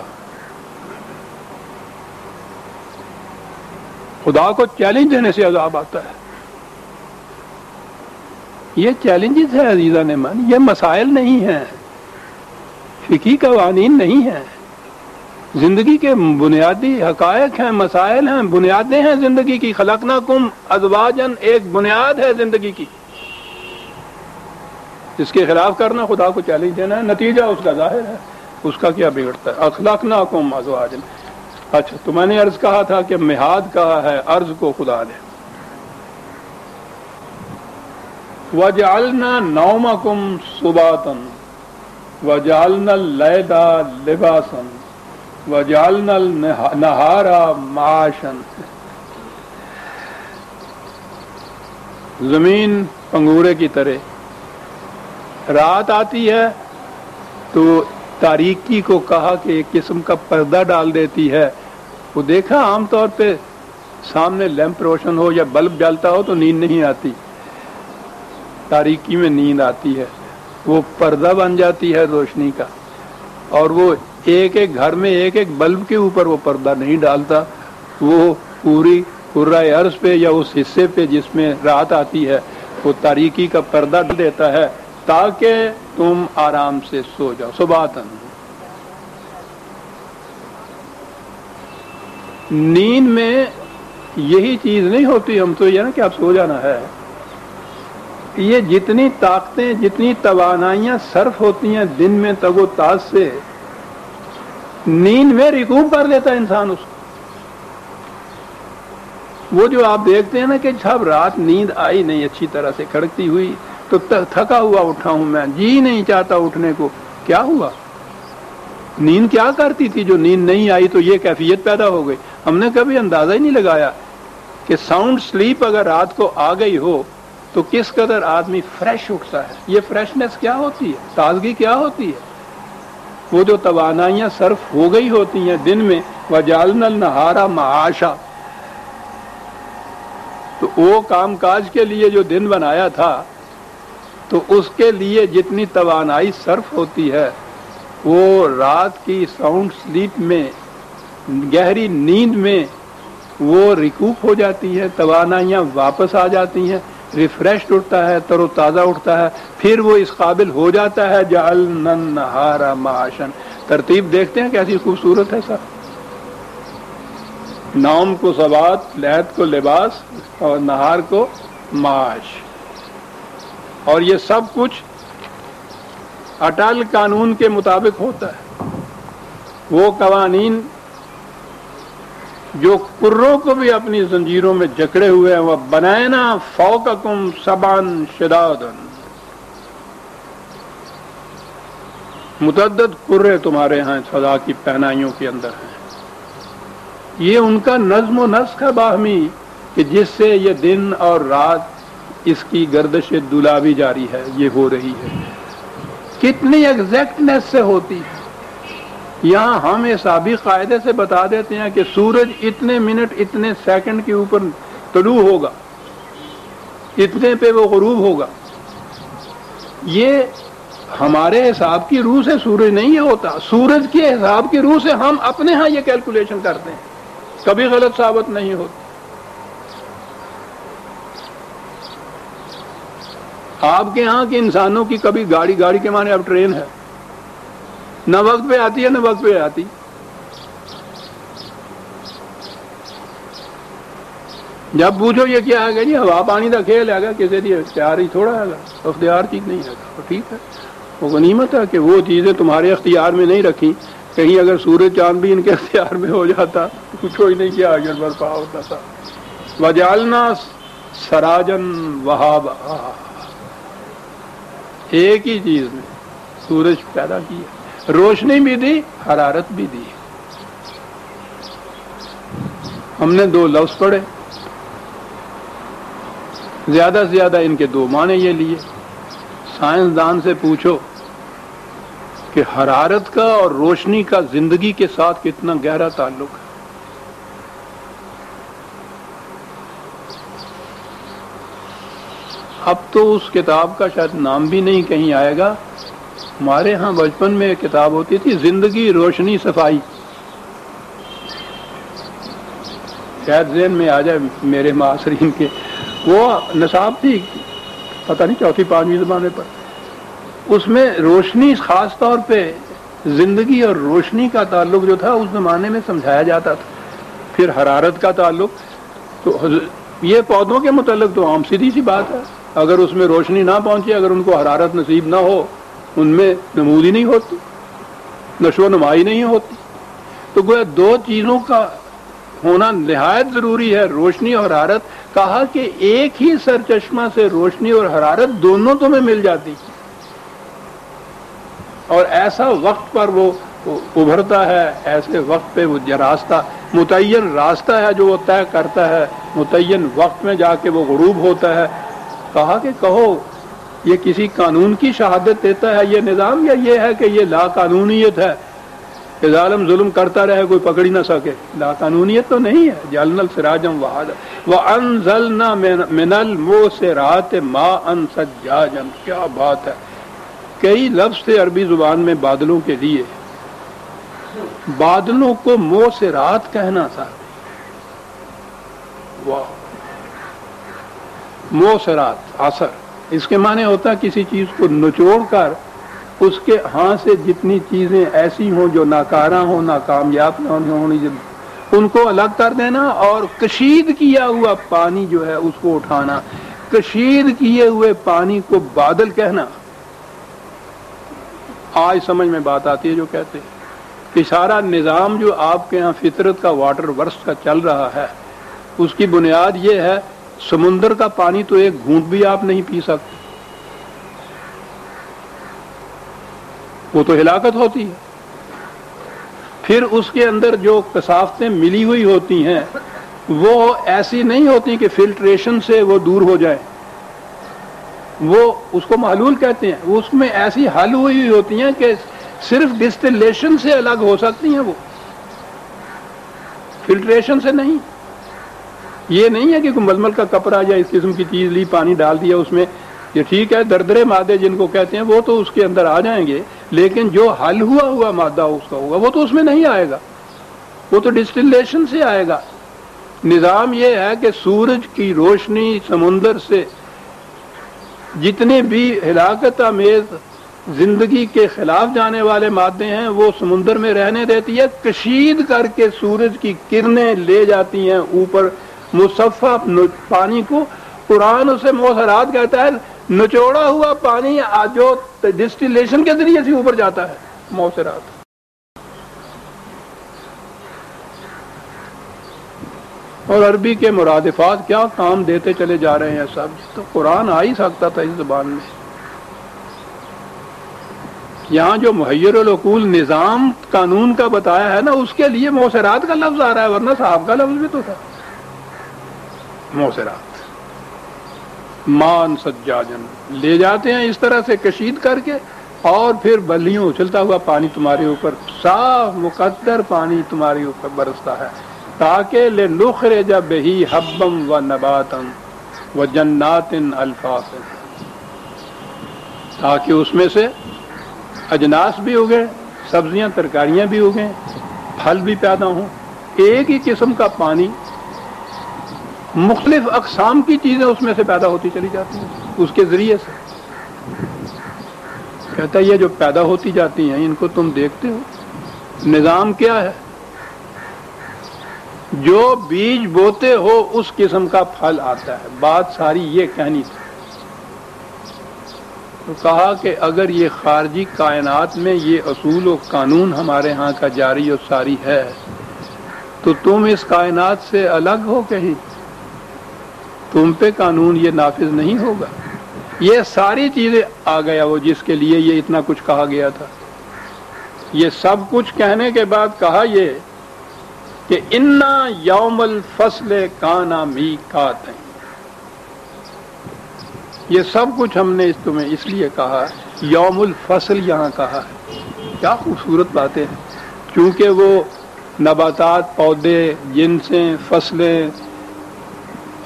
خدا کو چیلنج دینے سے عذاب آتا ہے۔ یہ چیلنجز ہے عزیزان من، یہ مسائل نہیں ہیں، فقہی قوانین نہیں ہیں، زندگی کے بنیادی حقائق ہیں، مسائل ہیں، بنیادیں ہیں زندگی کی۔ خلقناکم ازواجا ایک بنیاد ہے زندگی کی، اس کے خلاف کرنا خدا کو چیلنج دینا ہے، نتیجہ اس کا ظاہر ہے، اس کا کیا بگڑتا ہے؟ اخلقناکم ازواجا۔ اچھا تو میں نے عرض کہا تھا کہ مہاد کہا ہے عرض کو خدا نے، وَجَعَلْنَا نَوْمَكُمْ سُبَاتًا وَجَعَلْنَا اللَّيْلَ لِبَاسًا وَجَعَلْنَا النَّهَارَ مَعَاشًا۔ زمین پنگورے کی طرح رات آتی ہے تو تاریکی کو کہا کہ ایک قسم کا پردہ ڈال دیتی ہے۔ وہ دیکھا عام طور پہ سامنے لیمپ روشن ہو یا بلب جلتا ہو تو نیند نہیں آتی، تاریکی میں نیند آتی ہے، وہ پردہ بن جاتی ہے روشنی کا، اور وہ ایک ایک گھر میں ایک ایک بلب کے اوپر وہ پردہ نہیں ڈالتا، وہ پوری کرۂ ارض پہ یا اس حصے پہ جس میں رات آتی ہے وہ تاریکی کا پردہ ڈال دیتا ہے تاکہ تم آرام سے سو جاؤ۔ سباتن، نیند میں یہی چیز نہیں ہوتی، ہم تو یہ نا کہ آپ سو جانا ہے، یہ جتنی طاقتیں، جتنی توانائیاں صرف ہوتی ہیں دن میں تگ و تاز سے، نیند میں ریکوپ کر لیتا ہے انسان اس کو۔ وہ جو آپ دیکھتے ہیں نا کہ جب رات نیند آئی نہیں اچھی طرح سے کھڑکتی ہوئی تو تھکا ہوا اٹھا ہوں میں، جی نہیں چاہتا اٹھنے کو، کیا ہوا؟ نیند کیا کرتی تھی جو نیند نہیں آئی تو یہ کیفیت پیدا ہو گئی؟ ہم نے کبھی اندازہ ہی نہیں لگایا کہ ساؤنڈ سلیپ اگر رات کو آ گئی ہو تو کس قدر آدمی فریش اٹھتا ہے۔ یہ فریشنس کیا ہوتی ہے، تازگی کیا ہوتی ہے؟ وہ جو توانائیاں صرف ہو گئی ہوتی ہیں دن میں، وَجَعَلْنَا النَّهَارَ مَعَاشًا، تو وہ کام کاج کے لیے جو دن بنایا تھا تو اس کے لیے جتنی توانائی صرف ہوتی ہے وہ رات کی ساؤنڈ سلیپ میں، گہری نیند میں وہ ریکوپ ہو جاتی ہے، توانائیاں واپس آ جاتی ہیں، ریفریشڈ اٹھتا ہے، تر و تازہ اٹھتا ہے، پھر وہ اس قابل ہو جاتا ہے جعلنا النہار معاشا۔ ترتیب دیکھتے ہیں کیسی خوبصورت ہے سر، نوم کو سبات، لیل کو لباس اور نہار کو معاش، اور یہ سب کچھ اٹل قانون کے مطابق ہوتا ہے۔ وہ قوانین جو کروں کو بھی اپنی زنجیروں میں جکڑے ہوئے ہیں، وہ بنائنا فوقکم سبعا شدادا، متعدد کرے تمہارے ہاں خدا کی پہنائیوں کے اندر ہیں۔ یہ ان کا نظم و نسق ہے باہمی کہ جس سے یہ دن اور رات اس کی گردش دولابی جاری ہے، یہ ہو رہی ہے، کتنی ایگزیکٹنیس سے ہوتی ہے۔ یہاں ہم حسابی قاعدے سے بتا دیتے ہیں کہ سورج اتنے منٹ اتنے سیکنڈ کے اوپر طلوع ہوگا، اتنے پہ وہ غروب ہوگا۔ یہ ہمارے حساب کی روح سے سورج نہیں ہوتا، سورج کے حساب کی روح سے ہم اپنے ہاں یہ کیلکولیشن کرتے ہیں، کبھی غلط ثابت نہیں ہوتی۔ آپ کے ہاں کے انسانوں کی کبھی گاڑی کے معنی اب ٹرین ہے، نہ وقت پہ آتی ہے نہ وقت پہ آتی۔ جب پوچھو یہ کیا ہے جی ہوا پانی کا کھیل ہے گا، کسی دی اختیار ہی تھوڑا ہے گا، اختیار چیز نہیں ہے گا، ٹھیک ہے، وہ غنیمت ہے کہ وہ چیزیں تمہارے اختیار میں نہیں رکھی، کہیں اگر سورج چاند بھی ان کے اختیار میں ہو جاتا پوچھو ہی نہیں کیا اجر برپا ہوتا تھا۔ وجعلنا سراجا وہابا، ایک ہی چیز میں سورج پیدا کیا، روشنی بھی دی، حرارت بھی دی۔ ہم نے دو لفظ پڑھے، زیادہ سے زیادہ ان کے دو معنی یہ لیے. سائنسدان سے پوچھو کہ حرارت کا اور روشنی کا زندگی کے ساتھ کتنا گہرا تعلق ہے. اب تو اس کتاب کا شاید نام بھی نہیں کہیں آئے گا. ہمارے ہاں بچپن میں ایک کتاب ہوتی تھی زندگی روشنی صفائی. شاید ذہن میں آ جائے میرے معاصرین کے. وہ نصاب تھی پتہ نہیں چوتھی پانچویں زمانے پر. اس میں روشنی خاص طور پہ زندگی اور روشنی کا تعلق جو تھا اس زمانے میں سمجھایا جاتا تھا. پھر حرارت کا تعلق تو یہ پودوں کے متعلق تو عام سیدھی سی بات ہے. اگر اس میں روشنی نہ پہنچے, اگر ان کو حرارت نصیب نہ ہو, ان میں نمود ہی نہیں ہوتی, نشو و نمائی نہیں ہوتی. تو گویا دو چیزوں کا ہونا نہایت ضروری ہے, روشنی اور حرارت. کہا کہ ایک ہی سرچشمہ سے روشنی اور حرارت دونوں تمہیں مل جاتی, اور ایسا وقت پر وہ ابھرتا ہے, ایسے وقت پہ وہ راستہ متعین راستہ ہے جو وہ طے کرتا ہے, متعین وقت میں جا کے وہ غروب ہوتا ہے. کہا کہ کہو یہ کسی قانون کی شہادت دیتا ہے یہ نظام, یا یہ ہے کہ یہ لا قانونیت ہے کہ ظالم ظلم کرتا رہے کوئی پکڑ ہی نہ سکے. لا قانونیت تو نہیں ہے. جعلنا السراج وحاجا وانزلنا من المعصرات ماء ثجاجا. کیا بات ہے. کئی لفظ تھے عربی زبان میں بادلوں کے لیے. بادلوں کو معصرات کہنا تھا. واہ, معصرات عصر, اس کے معنی ہوتا ہے کسی چیز کو نچوڑ کر اس کے ہاں سے جتنی چیزیں ایسی ہوں جو ناکارہ ہوں, ناکامیاب ہونی, ان کو الگ کر دینا, اور کشید کیا ہوا پانی جو ہے اس کو اٹھانا. کشید کیے ہوئے پانی کو بادل کہنا. آج سمجھ میں بات آتی ہے جو کہتے ہیں کہ سارا نظام جو آپ کے ہاں فطرت کا واٹر ورس کا چل رہا ہے اس کی بنیاد یہ ہے سمندر کا پانی تو ایک گھونٹ بھی آپ نہیں پی سکتے, وہ تو ہلاکت ہوتی ہے. پھر اس کے اندر جو کثافتیں ملی ہوئی ہوتی ہیں وہ ایسی نہیں ہوتی کہ فلٹریشن سے وہ دور ہو جائے, وہ اس کو محلول کہتے ہیں. اس میں ایسی حل ہوئی ہوتی ہیں کہ صرف ڈسٹلیشن سے الگ ہو سکتی ہیں, وہ فلٹریشن سے نہیں. یہ نہیں ہے کہ کوئی ململ کا کپڑا یا اس قسم کی چیز لی, پانی ڈال دیا اس میں, یہ ٹھیک ہے دردرے مادے جن کو کہتے ہیں وہ تو اس کے اندر آ جائیں گے, لیکن جو حل ہوا مادہ اس کا ہوگا وہ تو اس میں نہیں آئے گا, وہ تو ڈسٹلیشن سے آئے گا. نظام یہ ہے کہ سورج کی روشنی سمندر سے جتنے بھی ہلاکت آمیز زندگی کے خلاف جانے والے مادے ہیں وہ سمندر میں رہنے دیتی ہے, کشید کر کے سورج کی کرنیں لے جاتی ہیں اوپر مصفہ پانی کو. قرآن اسے معصرات کہتا ہے, نچوڑا ہوا پانی جو ڈسٹیلیشن کے ذریعے سے اوپر جاتا ہے, معصرات. اور عربی کے مرادفات کیا کام دیتے چلے جا رہے ہیں سب. تو قرآن آ ہی سکتا تھا اس زبان میں. یہاں جو محیر العقول نظام قانون کا بتایا ہے نا, اس کے لیے معصرات کا لفظ آ رہا ہے, ورنہ صاحب کا لفظ بھی تو تھا. معصرات مان سجاجن لے جاتے ہیں اس طرح سے کشید کر کے, اور پھر بلیوں اچھلتا ہوا پانی تمہارے اوپر, صاف مقدر پانی تمہارے اوپر برستا ہے, تاکہ لنخرج بہ حبا و نباتا و جنات الفافا, تاکہ اس میں سے اجناس بھی اگیں, سبزیاں ترکاریاں بھی اگیں, پھل بھی پیدا ہوں. ایک ہی قسم کا پانی مختلف اقسام کی چیزیں اس میں سے پیدا ہوتی چلی جاتی ہیں اس کے ذریعے سے. کہتا ہے یہ جو پیدا ہوتی جاتی ہیں ان کو تم دیکھتے ہو, نظام کیا ہے, جو بیج بوتے ہو اس قسم کا پھل آتا ہے. بات ساری یہ کہنی تھی. تو کہا کہ اگر یہ خارجی کائنات میں یہ اصول و قانون ہمارے ہاں کا جاری و ساری ہے تو تم اس کائنات سے الگ ہو کہیں, تم پہ قانون یہ نافذ نہیں ہوگا. یہ ساری چیزیں آ گیا وہ جس کے لیے یہ اتنا کچھ کہا گیا تھا. یہ سب کچھ کہنے کے بعد کہا یہ کہ انا یوم الفصل کانا میقاتن, یہ سب کچھ ہم نے تمہیں اس لیے کہا، یوم الفصل یہاں کہا ہے، کیا خوبصورت باتیں ہیں، کیونکہ وہ نباتات، پودے، جنسیں، فصلیں،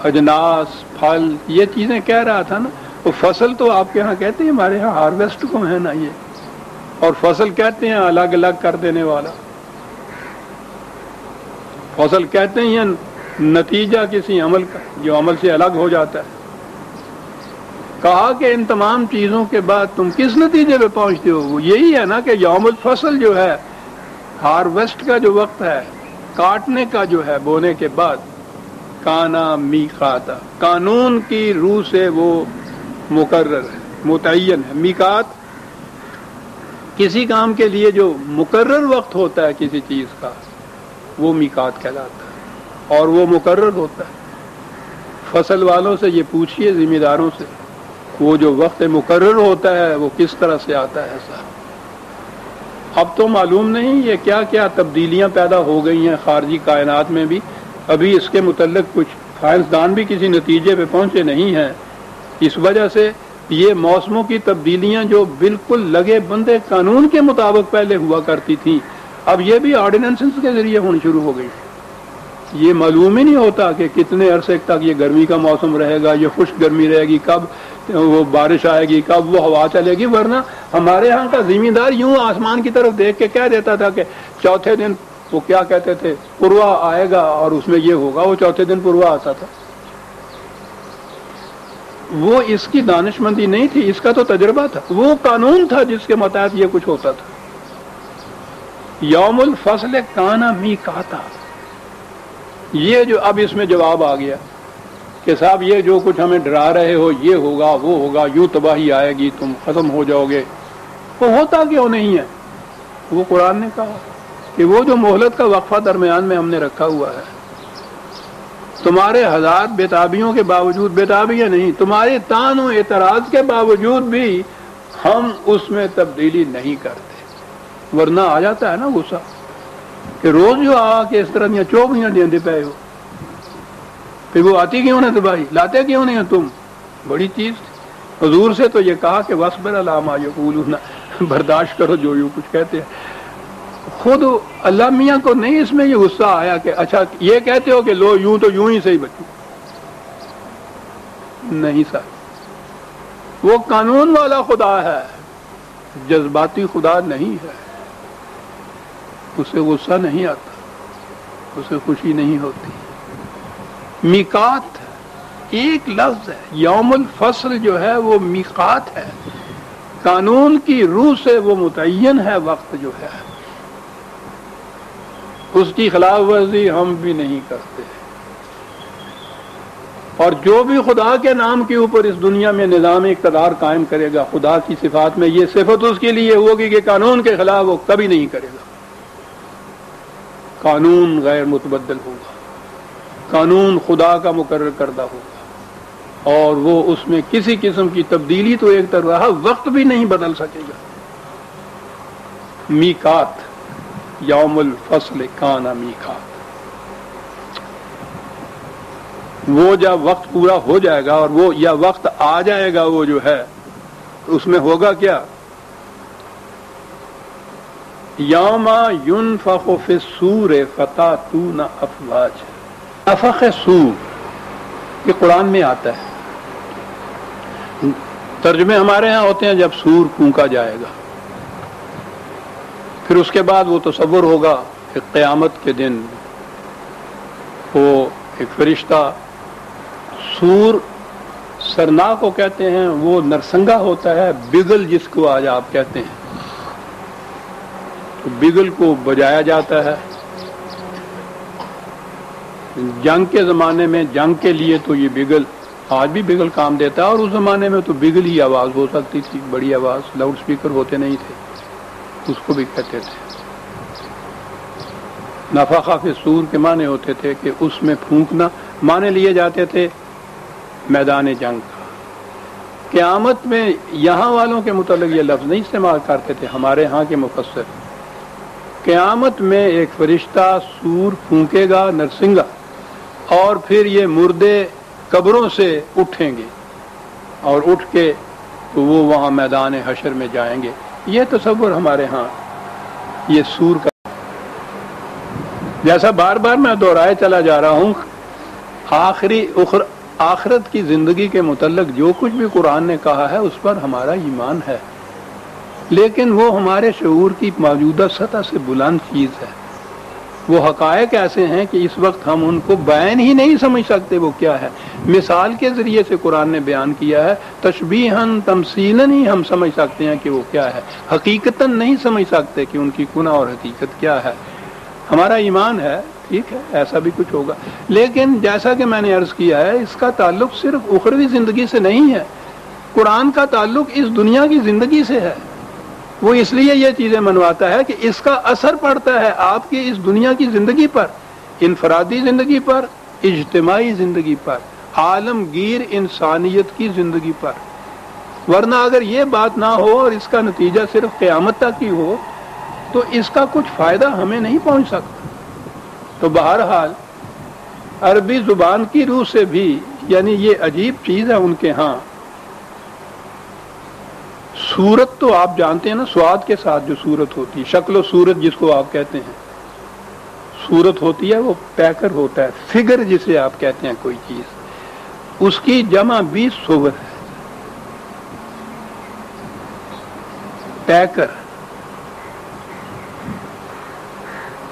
اجناس، پھل، یہ چیزیں کہہ رہا تھا نا۔ وہ فصل تو آپ کے ہاں کہتے ہیں، ہمارے ہاں ہارویسٹ کو ہے نا یہ، اور فصل کہتے ہیں الگ الگ کر دینے والا، فصل کہتے ہیں نتیجہ کسی عمل کا جو عمل سے الگ ہو جاتا ہے۔ کہا کہ ان تمام چیزوں کے بعد تم کس نتیجے پہ پہنچتے ہو؟ وہ یہی ہے نا کہ یوم الفصل جو ہے، ہارویسٹ کا جو وقت ہے، کاٹنے کا جو ہے، بونے کے بعد، کانا میقاتا، قانون کی روح سے وہ مقرر ہے، متعین ہے۔ میقات کسی کام کے لیے جو مقرر وقت ہوتا ہے کسی چیز کا، وہ میقات کہلاتا ہے، اور وہ مقرر ہوتا ہے۔ فصل والوں سے یہ پوچھئے، ذمہ داروں سے، وہ جو وقت مقرر ہوتا ہے وہ کس طرح سے آتا ہے ایسا؟ اب تو معلوم نہیں یہ کیا کیا تبدیلیاں پیدا ہو گئی ہیں خارجی کائنات میں بھی، ابھی اس کے متعلق کچھ سائنسدان بھی کسی نتیجے پہ پہنچے نہیں ہیں۔ اس وجہ سے یہ موسموں کی تبدیلیاں جو بالکل لگے بندے قانون کے مطابق پہلے ہوا کرتی تھیں، اب یہ بھی آرڈیننسز کے ذریعے ہونی شروع ہو گئی۔ یہ معلوم ہی نہیں ہوتا کہ کتنے عرصے تک یہ گرمی کا موسم رہے گا، یہ خشک گرمی رہے گی، کب وہ بارش آئے گی، کب وہ ہوا چلے گی۔ ورنہ ہمارے ہاں کا ذمہ دار یوں آسمان کی طرف دیکھ کے کہہ دیتا تھا کہ چوتھے دن وہ کیا کہتے تھے، پروا آئے گا اور اس میں یہ ہوگا، وہ چوتھے دن پروا آتا تھا۔ وہ اس کی دانش مندی نہیں تھی، اس کا تو تجربہ تھا، وہ قانون تھا جس کے متحد یہ کچھ ہوتا تھا۔ یوم الفصل کانا میقاتا، یہ جو اب اس میں جواب آ گیا کہ صاحب یہ جو کچھ ہمیں ڈرا رہے ہو، یہ ہوگا وہ ہوگا، یوں تباہی آئے گی، تم ختم ہو جاؤ گے، وہ ہوتا کیوں نہیں ہے؟ وہ قرآن نے کہا کہ وہ جو مہلت کا وقفہ درمیان میں ہم نے رکھا ہوا ہے، تمہارے ہزار بےتابیوں کے باوجود، بےتابیاں نہیں، تمہارے طعن و اعتراض کے باوجود بھی ہم اس میں تبدیلی نہیں کرتے۔ ورنہ آ جاتا ہے نا غصہ کہ روز جو آ کے اس طرح دیا چوبیاں دیندے پے ہو، پھر وہ آتی کیوں نہ تباہی، لاتے کیوں نہیں ہو تم؟ بڑی چیز تھی۔ حضور سے تو یہ کہا کہ وَاصْبِرْ عَلَىٰ مَا يَقُولُونَ، برداشت کرو جو یوں کچھ کہتے ہیں۔ خود اللہ میاں کو نہیں اس میں یہ غصہ آیا کہ اچھا یہ کہتے ہو کہ لو یوں تو یوں ہی صحیح بچو، نہیں سر، وہ قانون والا خدا ہے، جذباتی خدا نہیں ہے، اسے غصہ نہیں آتا، اسے خوشی نہیں ہوتی۔ میقات ایک لفظ ہے، یوم الفصل جو ہے وہ میقات ہے، قانون کی روح سے وہ متعین ہے وقت جو ہے، اس کی خلاف ورزی ہم بھی نہیں کرتے۔ اور جو بھی خدا کے نام کے اوپر اس دنیا میں نظام اقتدار قائم کرے گا، خدا کی صفات میں یہ صفت اس کے لیے ہوگی کہ قانون کے خلاف وہ کبھی نہیں کرے گا۔ قانون غیر متبدل ہوگا، قانون خدا کا مقرر کردہ ہوگا، اور وہ اس میں کسی قسم کی تبدیلی تو ایک طرح وقت بھی نہیں بدل سکے گا۔ میقات، یوم الفصل کانا میقات، وہ جب وقت پورا ہو جائے گا اور وہ یا وقت آ جائے گا، وہ جو ہے اس میں ہوگا کیا؟ یوم ینفخ فی الصور فتأتون افواجا، نفخ صور یہ قرآن میں آتا ہے، ترجمے ہمارے ہاں ہوتے ہیں جب سور پھونکا جائے گا، پھر اس کے بعد وہ تصور ہوگا کہ قیامت کے دن وہ ایک فرشتہ سور سرنا کو کہتے ہیں، وہ نرسنگا ہوتا ہے، بگل جس کو آج آپ کہتے ہیں، تو بگل کو بجایا جاتا ہے۔ جنگ کے زمانے میں جنگ کے لیے تو یہ بگل، آج بھی بگل کام دیتا ہے، اور اس زمانے میں تو بگل ہی آواز ہو سکتی تھی، بڑی آواز، لاؤڈ سپیکر ہوتے نہیں تھے، اس کو بھی کہتے تھے۔ نفخ فی الصور کے معنی ہوتے تھے کہ اس میں پھونکنا، معنی لیے جاتے تھے میدان جنگ کا۔ قیامت میں یہاں والوں کے متعلق یہ لفظ نہیں استعمال کرتے تھے، ہمارے ہاں کے مفسر قیامت میں ایک فرشتہ سور پھونکے گا، نرسنگا، اور پھر یہ مردے قبروں سے اٹھیں گے، اور اٹھ کے تو وہ وہاں میدان حشر میں جائیں گے. یہ تصور ہمارے ہاں یہ سور کا، جیسا بار بار میں دہرائے چلا جا رہا ہوں، آخرت کی زندگی کے متعلق جو کچھ بھی قرآن نے کہا ہے اس پر ہمارا ایمان ہے، لیکن وہ ہمارے شعور کی موجودہ سطح سے بلند چیز ہے. وہ حقائق ایسے ہیں کہ اس وقت ہم ان کو بیان ہی نہیں سمجھ سکتے وہ کیا ہے. مثال کے ذریعے سے قرآن نے بیان کیا ہے، تشبیہاً تمثیلاً ہی ہم سمجھ سکتے ہیں کہ وہ کیا ہے، حقیقتاً نہیں سمجھ سکتے کہ ان کی کنہ اور حقیقت کیا ہے. ہمارا ایمان ہے، ٹھیک ہے، ایسا بھی کچھ ہوگا، لیکن جیسا کہ میں نے عرض کیا ہے اس کا تعلق صرف اخروی زندگی سے نہیں ہے. قرآن کا تعلق اس دنیا کی زندگی سے ہے. وہ اس لیے یہ چیزیں منواتا ہے کہ اس کا اثر پڑتا ہے آپ کی اس دنیا کی زندگی پر، انفرادی زندگی پر، اجتماعی زندگی پر، عالمگیر انسانیت کی زندگی پر. ورنہ اگر یہ بات نہ ہو اور اس کا نتیجہ صرف قیامت تک ہی ہو تو اس کا کچھ فائدہ ہمیں نہیں پہنچ سکتا. تو بہرحال عربی زبان کی روح سے بھی، یعنی یہ عجیب چیز ہے ان کے ہاں. صورت تو آپ جانتے ہیں نا، سواد کے ساتھ جو صورت ہوتی ہے، شکل و صورت جس کو آپ کہتے ہیں، صورت ہوتی ہے وہ پیکر ہوتا ہے، فگر جسے آپ کہتے ہیں کوئی چیز، اس کی جمع بھی صور ہے. پیکر،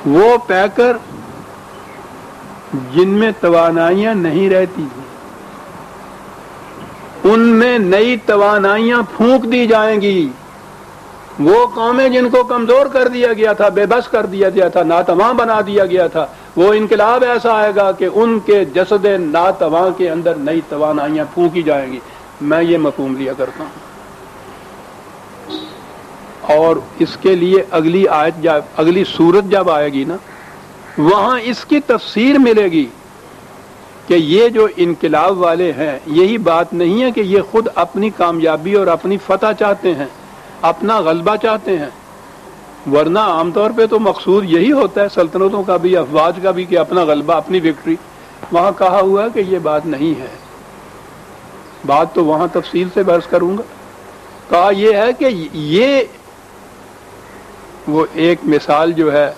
وہ پیکر جن میں توانائیاں نہیں رہتی ان میں نئی توانائیاں پھونک دی جائیں گی. وہ قومیں جن کو کمزور کر دیا گیا تھا، بے بس کر دیا گیا تھا، ناتواں بنا دیا گیا تھا، وہ انقلاب ایسا آئے گا کہ ان کے جسد ناتواں کے اندر نئی توانائیاں پھونکی جائیں گی. میں یہ مفہوم لیا کرتا ہوں. اور اس کے لیے اگلی آیت اگلی سورت جب آئے گی نا، وہاں اس کی تفسیر ملے گی کہ یہ جو انقلاب والے ہیں یہی بات نہیں ہے کہ یہ خود اپنی کامیابی اور اپنی فتح چاہتے ہیں، اپنا غلبہ چاہتے ہیں. ورنہ عام طور پہ تو مقصود یہی ہوتا ہے سلطنتوں کا بھی، افواج کا بھی، کہ اپنا غلبہ، اپنی وکٹری. وہاں کہا ہوا ہے کہ یہ بات نہیں ہے. بات تو وہاں تفصیل سے بحث کروں گا. کہا یہ ہے کہ یہ وہ ایک مثال جو ہے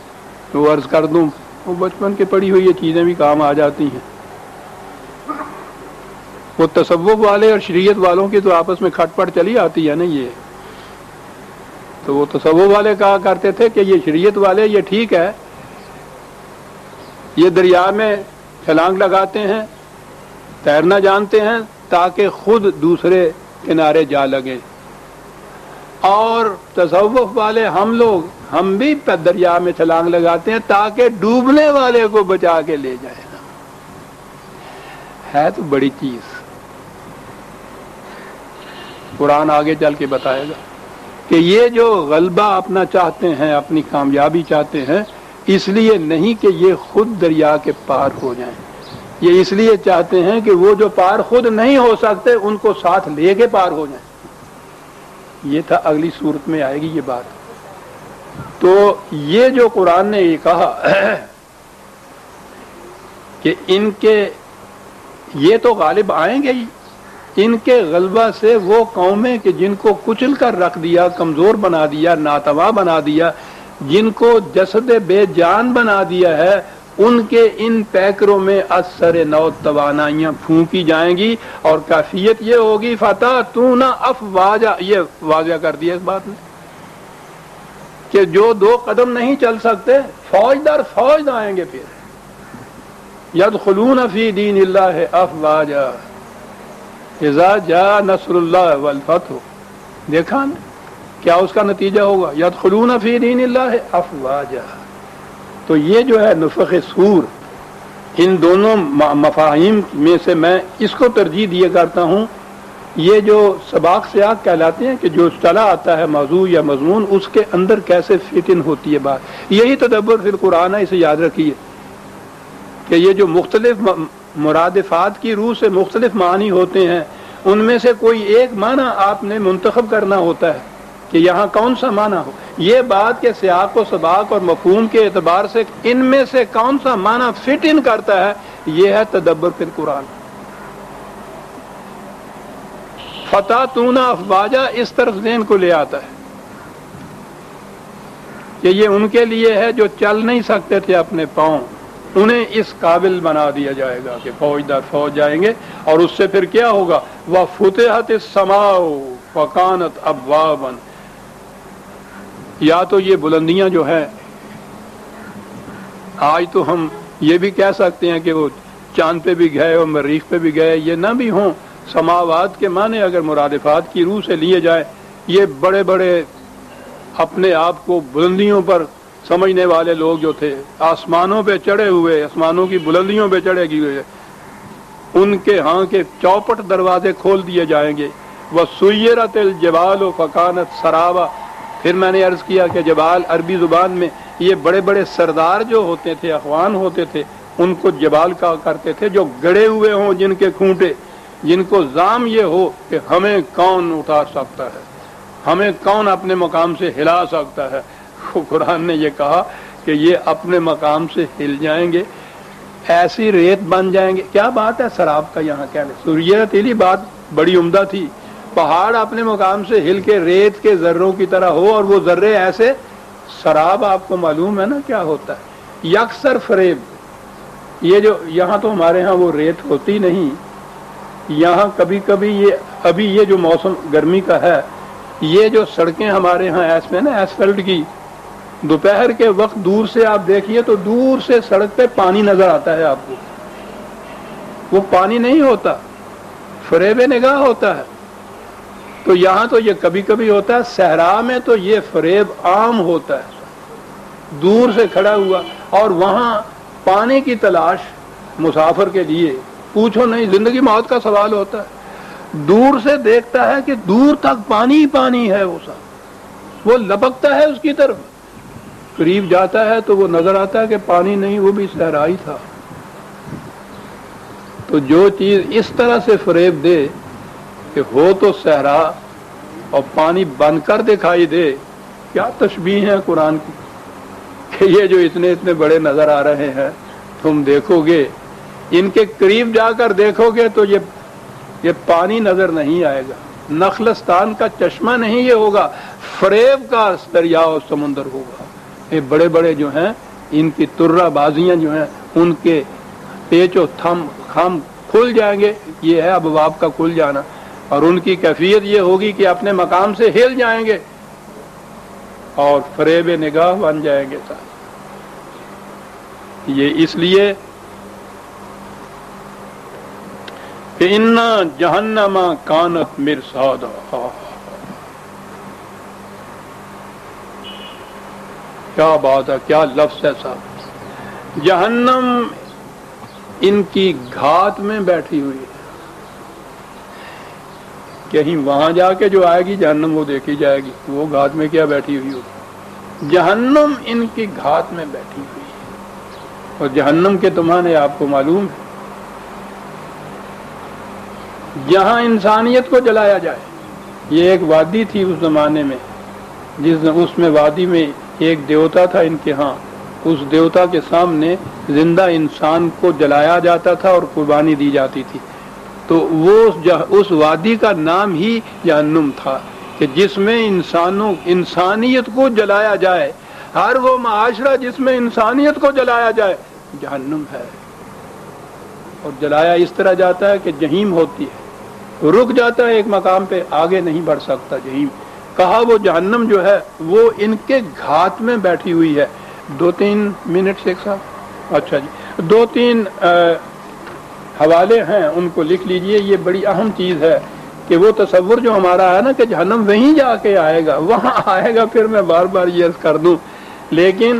وہ عرض کر دوں، وہ بچپن کے پڑھی ہوئی یہ چیزیں بھی کام آ جاتی ہیں. وہ تصوف والے اور شریعت والوں کی تو آپس میں کھٹ پٹ چلی آتی ہے نا. یہ تو وہ تصوف والے کہا کرتے تھے کہ یہ شریعت والے یہ ٹھیک ہے، یہ دریا میں چھلانگ لگاتے ہیں، تیرنا جانتے ہیں تاکہ خود دوسرے کنارے جا لگیں، اور تصوف والے ہم بھی دریا میں چھلانگ لگاتے ہیں تاکہ ڈوبنے والے کو بچا کے لے جائے. ہے تو بڑی چیز. قرآن آگے چل کے بتائے گا کہ یہ جو غلبہ اپنا چاہتے ہیں، اپنی کامیابی چاہتے ہیں، اس لیے نہیں کہ یہ خود دریا کے پار ہو جائیں، یہ اس لیے چاہتے ہیں کہ وہ جو پار خود نہیں ہو سکتے ان کو ساتھ لے کے پار ہو جائیں. یہ تھا اگلی صورت میں آئے گی یہ بات. تو یہ جو قرآن نے یہ کہا کہ ان کے یہ تو غالب آئیں گے ہی، ان کے غلبہ سے وہ قومیں کہ جن کو کچل کر رکھ دیا، کمزور بنا دیا، ناتواں بنا دیا، جن کو جسد بے جان بنا دیا ہے، ان کے ان پیکروں میں اثر نو توانائیاں پھونکی جائیں گی. اور کیفیت یہ ہوگی فتح تو نہ افواجا. یہ واضح کر دیا اس بات نے کہ جو 2 قدم نہیں چل سکتے فوج در فوج آئیں گے. پھر یدخلون فی دین اللہ افواجا اذا جاء نصر اللہ والفتح. دیکھا نا کیا اس کا نتیجہ ہوگا؟ یدخلون فی دین اللہ افواجا. تو یہ جو ہے نفخ صور، ان دونوں مفاہیم میں سے میں اس کو ترجیح دیا کرتا ہوں. یہ جو سباق سیاق کہلاتے ہیں کہ جو چلا آتا ہے موضوع یا مضمون، اس کے اندر کیسے فٹ ان ہوتی ہے بات. یہی تدبر فی القرآن ہے. اسے یاد رکھیے کہ یہ جو مختلف مرادفات کی روح سے مختلف معنی ہوتے ہیں، ان میں سے کوئی ایک معنی آپ نے منتخب کرنا ہوتا ہے کہ یہاں کون سا معنی ہو. یہ بات کے سیاق و سباق اور مفہوم کے اعتبار سے ان میں سے کون سا معنی فٹ ان کرتا ہے، یہ ہے تدبر فی القرآن. فتاتونا افواجا اس طرف ذہن کو لے آتا ہے کہ یہ ان کے لیے ہے جو چل نہیں سکتے تھے اپنے پاؤں، انہیں اس قابل بنا دیا جائے گا کہ فوج در فوج جائیں گے، اور اس سے پھر کیا ہوگا؟ وَفُتِحَتِ السَّمَاءُ فَكَانَتْ أَبْوَابًا۔ یا تو یہ بلندیاں جو ہیں، آج تو ہم یہ بھی کہہ سکتے ہیں کہ وہ چاند پہ بھی گئے اور مریخ پہ بھی گئے، یہ نہ بھی ہوں، سماوات کے معنی اگر مرادفات کی روح سے لیے جائیں، یہ بڑے بڑے اپنے آپ کو بلندیوں پر سمجھنے والے لوگ جو تھے، آسمانوں پہ چڑھے ہوئے، آسمانوں کی بلندیوں پہ چڑھے ہوئے، ان کے ہاں کے چوپٹ دروازے کھول دیے جائیں گے۔ وَسُيِّرَتِ الْجِبَالُ فَكَانَتْ سَرَابًا۔ پھر میں نے عرض کیا کہ جبال عربی زبان میں یہ بڑے بڑے سردار جو ہوتے تھے، اخوان ہوتے تھے، ان کو جبال کہا کرتے تھے، جو گڑے ہوئے ہوں، جن کے کھونٹے، جن کو زام یہ ہو کہ ہمیں کون اتار سکتا ہے، ہمیں کون اپنے مقام سے ہلا سکتا ہے۔ قرآن نے یہ کہا کہ یہ اپنے مقام سے ہل جائیں گے، ایسی ریت بن جائیں گے۔ کیا بات ہے سراب کا یہاں کہنے، سوریہ تیلی بات بڑی عمدہ تھی۔ پہاڑ اپنے مقام سے ہل کے ریت کے ذروں کی طرح ہو، اور وہ ذرے ایسے، سراب آپ کو معلوم ہے نا کیا ہوتا ہے، یکسر فریب۔ یہ جو یہاں تو ہمارے ہاں وہ ریت ہوتی نہیں، یہاں کبھی کبھی یہ ابھی یہ جو موسم گرمی کا ہے، یہ جو سڑکیں ہمارے ہاں ایسفلٹ کی، دوپہر کے وقت دور سے آپ دیکھیے تو دور سے سڑک پہ پانی نظر آتا ہے آپ کو، وہ پانی نہیں ہوتا، فریب نگاہ ہوتا ہے۔ تو یہاں تو یہ کبھی کبھی ہوتا ہے، صحرا میں تو یہ فریب عام ہوتا ہے، دور سے کھڑا ہوا، اور وہاں پانی کی تلاش مسافر کے لیے پوچھو نہیں، زندگی موت کا سوال ہوتا ہے۔ دور سے دیکھتا ہے کہ دور تک پانی ہی پانی ہے، وہ سب وہ لپکتا ہے اس کی طرف، قریب جاتا ہے تو وہ نظر آتا ہے کہ پانی نہیں، وہ بھی صحرا ہی تھا۔ تو جو چیز اس طرح سے فریب دے کہ ہو تو صحرا اور پانی بن کر دکھائی دے، کیا تشبیہ ہے قرآن کی، کہ یہ جو اتنے بڑے نظر آ رہے ہیں، تم دیکھو گے، ان کے قریب جا کر دیکھو گے تو یہ پانی نظر نہیں آئے گا، نخلستان کا چشمہ نہیں یہ ہوگا، فریب کا دریا اور سمندر ہوگا۔ یہ بڑے بڑے جو ہیں، ان کی ترہ بازیاں جو ہیں، ان کے پیچ و خم کھل جائیں گے، یہ ہے ابواب کا کھل جانا، اور ان کی کیفیت یہ ہوگی کہ اپنے مقام سے ہل جائیں گے اور فریب نگاہ بن جائیں گے۔ یہ اس لیے کہ انا جہنم کانت مرصادا، کیا بات ہے، کیا لفظ ہے صاحب، جہنم ان کی گھات میں بیٹھی ہوئی ہے۔ کہیں وہاں جا کے جو آئے گی جہنم وہ دیکھی جائے گی، وہ گھات میں کیا بیٹھی ہوئی ہوگی، جہنم ان کی گھات میں بیٹھی ہوئی ہے۔ اور جہنم کے تمہارے آپ کو معلوم ہے، جہاں انسانیت کو جلایا جائے۔ یہ ایک وادی تھی اس زمانے میں، اس میں وادی میں ایک دیوتا تھا ان کے ہاں، اس دیوتا کے سامنے زندہ انسان کو جلایا جاتا تھا اور قربانی دی جاتی تھی۔ تو وہ اس وادی کا نام ہی جہنم تھا، کہ جس میں انسانیت کو جلایا جائے، ہر وہ معاشرہ جس میں انسانیت کو جلایا جائے جہنم ہے۔ اور جلایا اس طرح جاتا ہے کہ جہنم ہوتی ہے، رک جاتا ہے ایک مقام پہ، آگے نہیں بڑھ سکتا جہنم۔ کہا وہ جہنم جو ہے وہ ان کے گھات میں بیٹھی ہوئی ہے۔ 2-3 منٹ شیخ صاحب، اچھا جی، 2-3 حوالے ہیں، ان کو لکھ لیجئے۔ یہ بڑی اہم چیز ہے کہ وہ تصور جو ہمارا ہے نا کہ جہنم وہیں جا کے آئے گا، وہاں آئے گا، پھر میں بار بار یہ عرض کر دوں، لیکن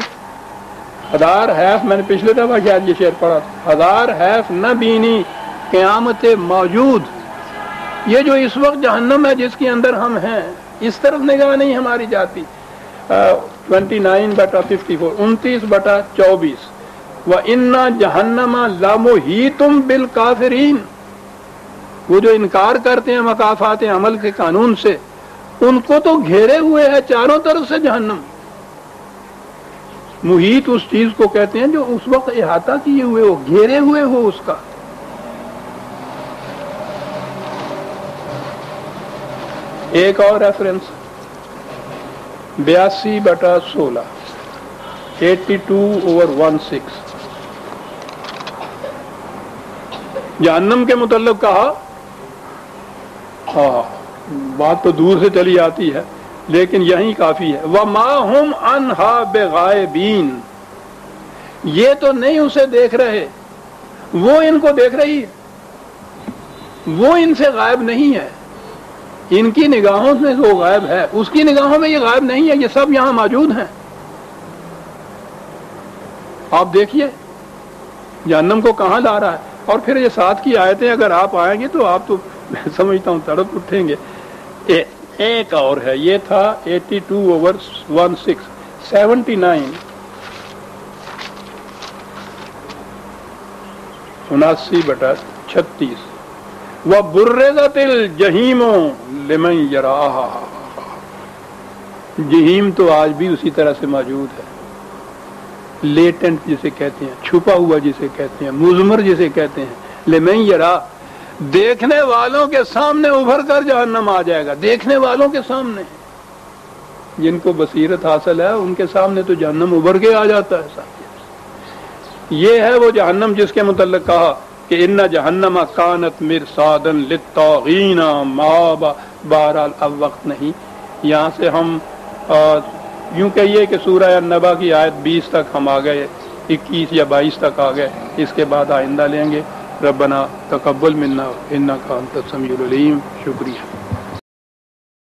ہزار حیف، میں نے پچھلے دفعہ شاید یہ شعر پڑھا تھا، ہزار حیف نہ بینی قیامت موجود۔ یہ جو اس وقت جہنم ہے جس کے اندر ہم ہیں، اس طرف نگاہ نہیں ہماری جاتی۔ 29/54، 29/24، وَإِنَّ جَهَنَّمَ لَمُحِيطٌ بِالْكَافِرِينَ۔ وہ جو انکار کرتے ہیں مکافات عمل کے قانون سے، ان کو تو گھیرے ہوئے ہے چاروں طرف سے جہنم۔ محیط اس چیز کو کہتے ہیں جو اس وقت احاطہ کیے ہوئے ہو، گھیرے ہوئے ہو اس کا۔ ایک اور ریفرنس 82/16 82/16 جہنم کے متعلق کہا. ہاں بات تو دور سے چلی آتی ہے لیکن یہی کافی ہے. وَمَا هُمْ عَنْهَا بِغَائِبِينَ، یہ تو نہیں اسے دیکھ رہے، وہ ان کو دیکھ رہی ہے، وہ ان سے غائب نہیں ہے. ان کی نگاہوں میں وہ غائب ہے، اس کی نگاہوں میں یہ غائب نہیں ہے، یہ سب یہاں موجود ہیں. آپ دیکھیے جہنم کو کہاں لا رہا ہے. اور پھر یہ ساتھ کی آیتیں اگر آپ آئیں گے تو آپ تو میں سمجھتا ہوں تڑپ اٹھیں گے. ایک اور ہے، یہ تھا 82/16 79 79/36 وَبُرِّزَتِ الْجَحِیمُ لِمَنْ یَرَاهَا. جہیم تو آج بھی اسی طرح سے موجود ہے، لیٹنٹ جسے کہتے ہیں، چھپا ہوا جسے کہتے ہیں، مضمر جسے کہتے ہیں. لمن یرا، دیکھنے والوں کے سامنے ابھر کر جہنم آ جائے گا. دیکھنے والوں کے سامنے، جن کو بصیرت حاصل ہے ان کے سامنے تو جہنم ابھر کے آ جاتا ہے. یہ ہے وہ جہنم جس کے متعلق کہا کہ ان جہنم کانت مرصادا للطاغین مآبا. بہرحال اب وقت نہیں، یہاں سے ہم یوں کہیے کہ سورہ النبا کی آیت 20 تک ہم آ گئے، 21 یا 22 تک آ گئے. اس کے بعد آئندہ لیں گے. ربنا تقبل منا انک انت السمیع العلیم. شکریہ.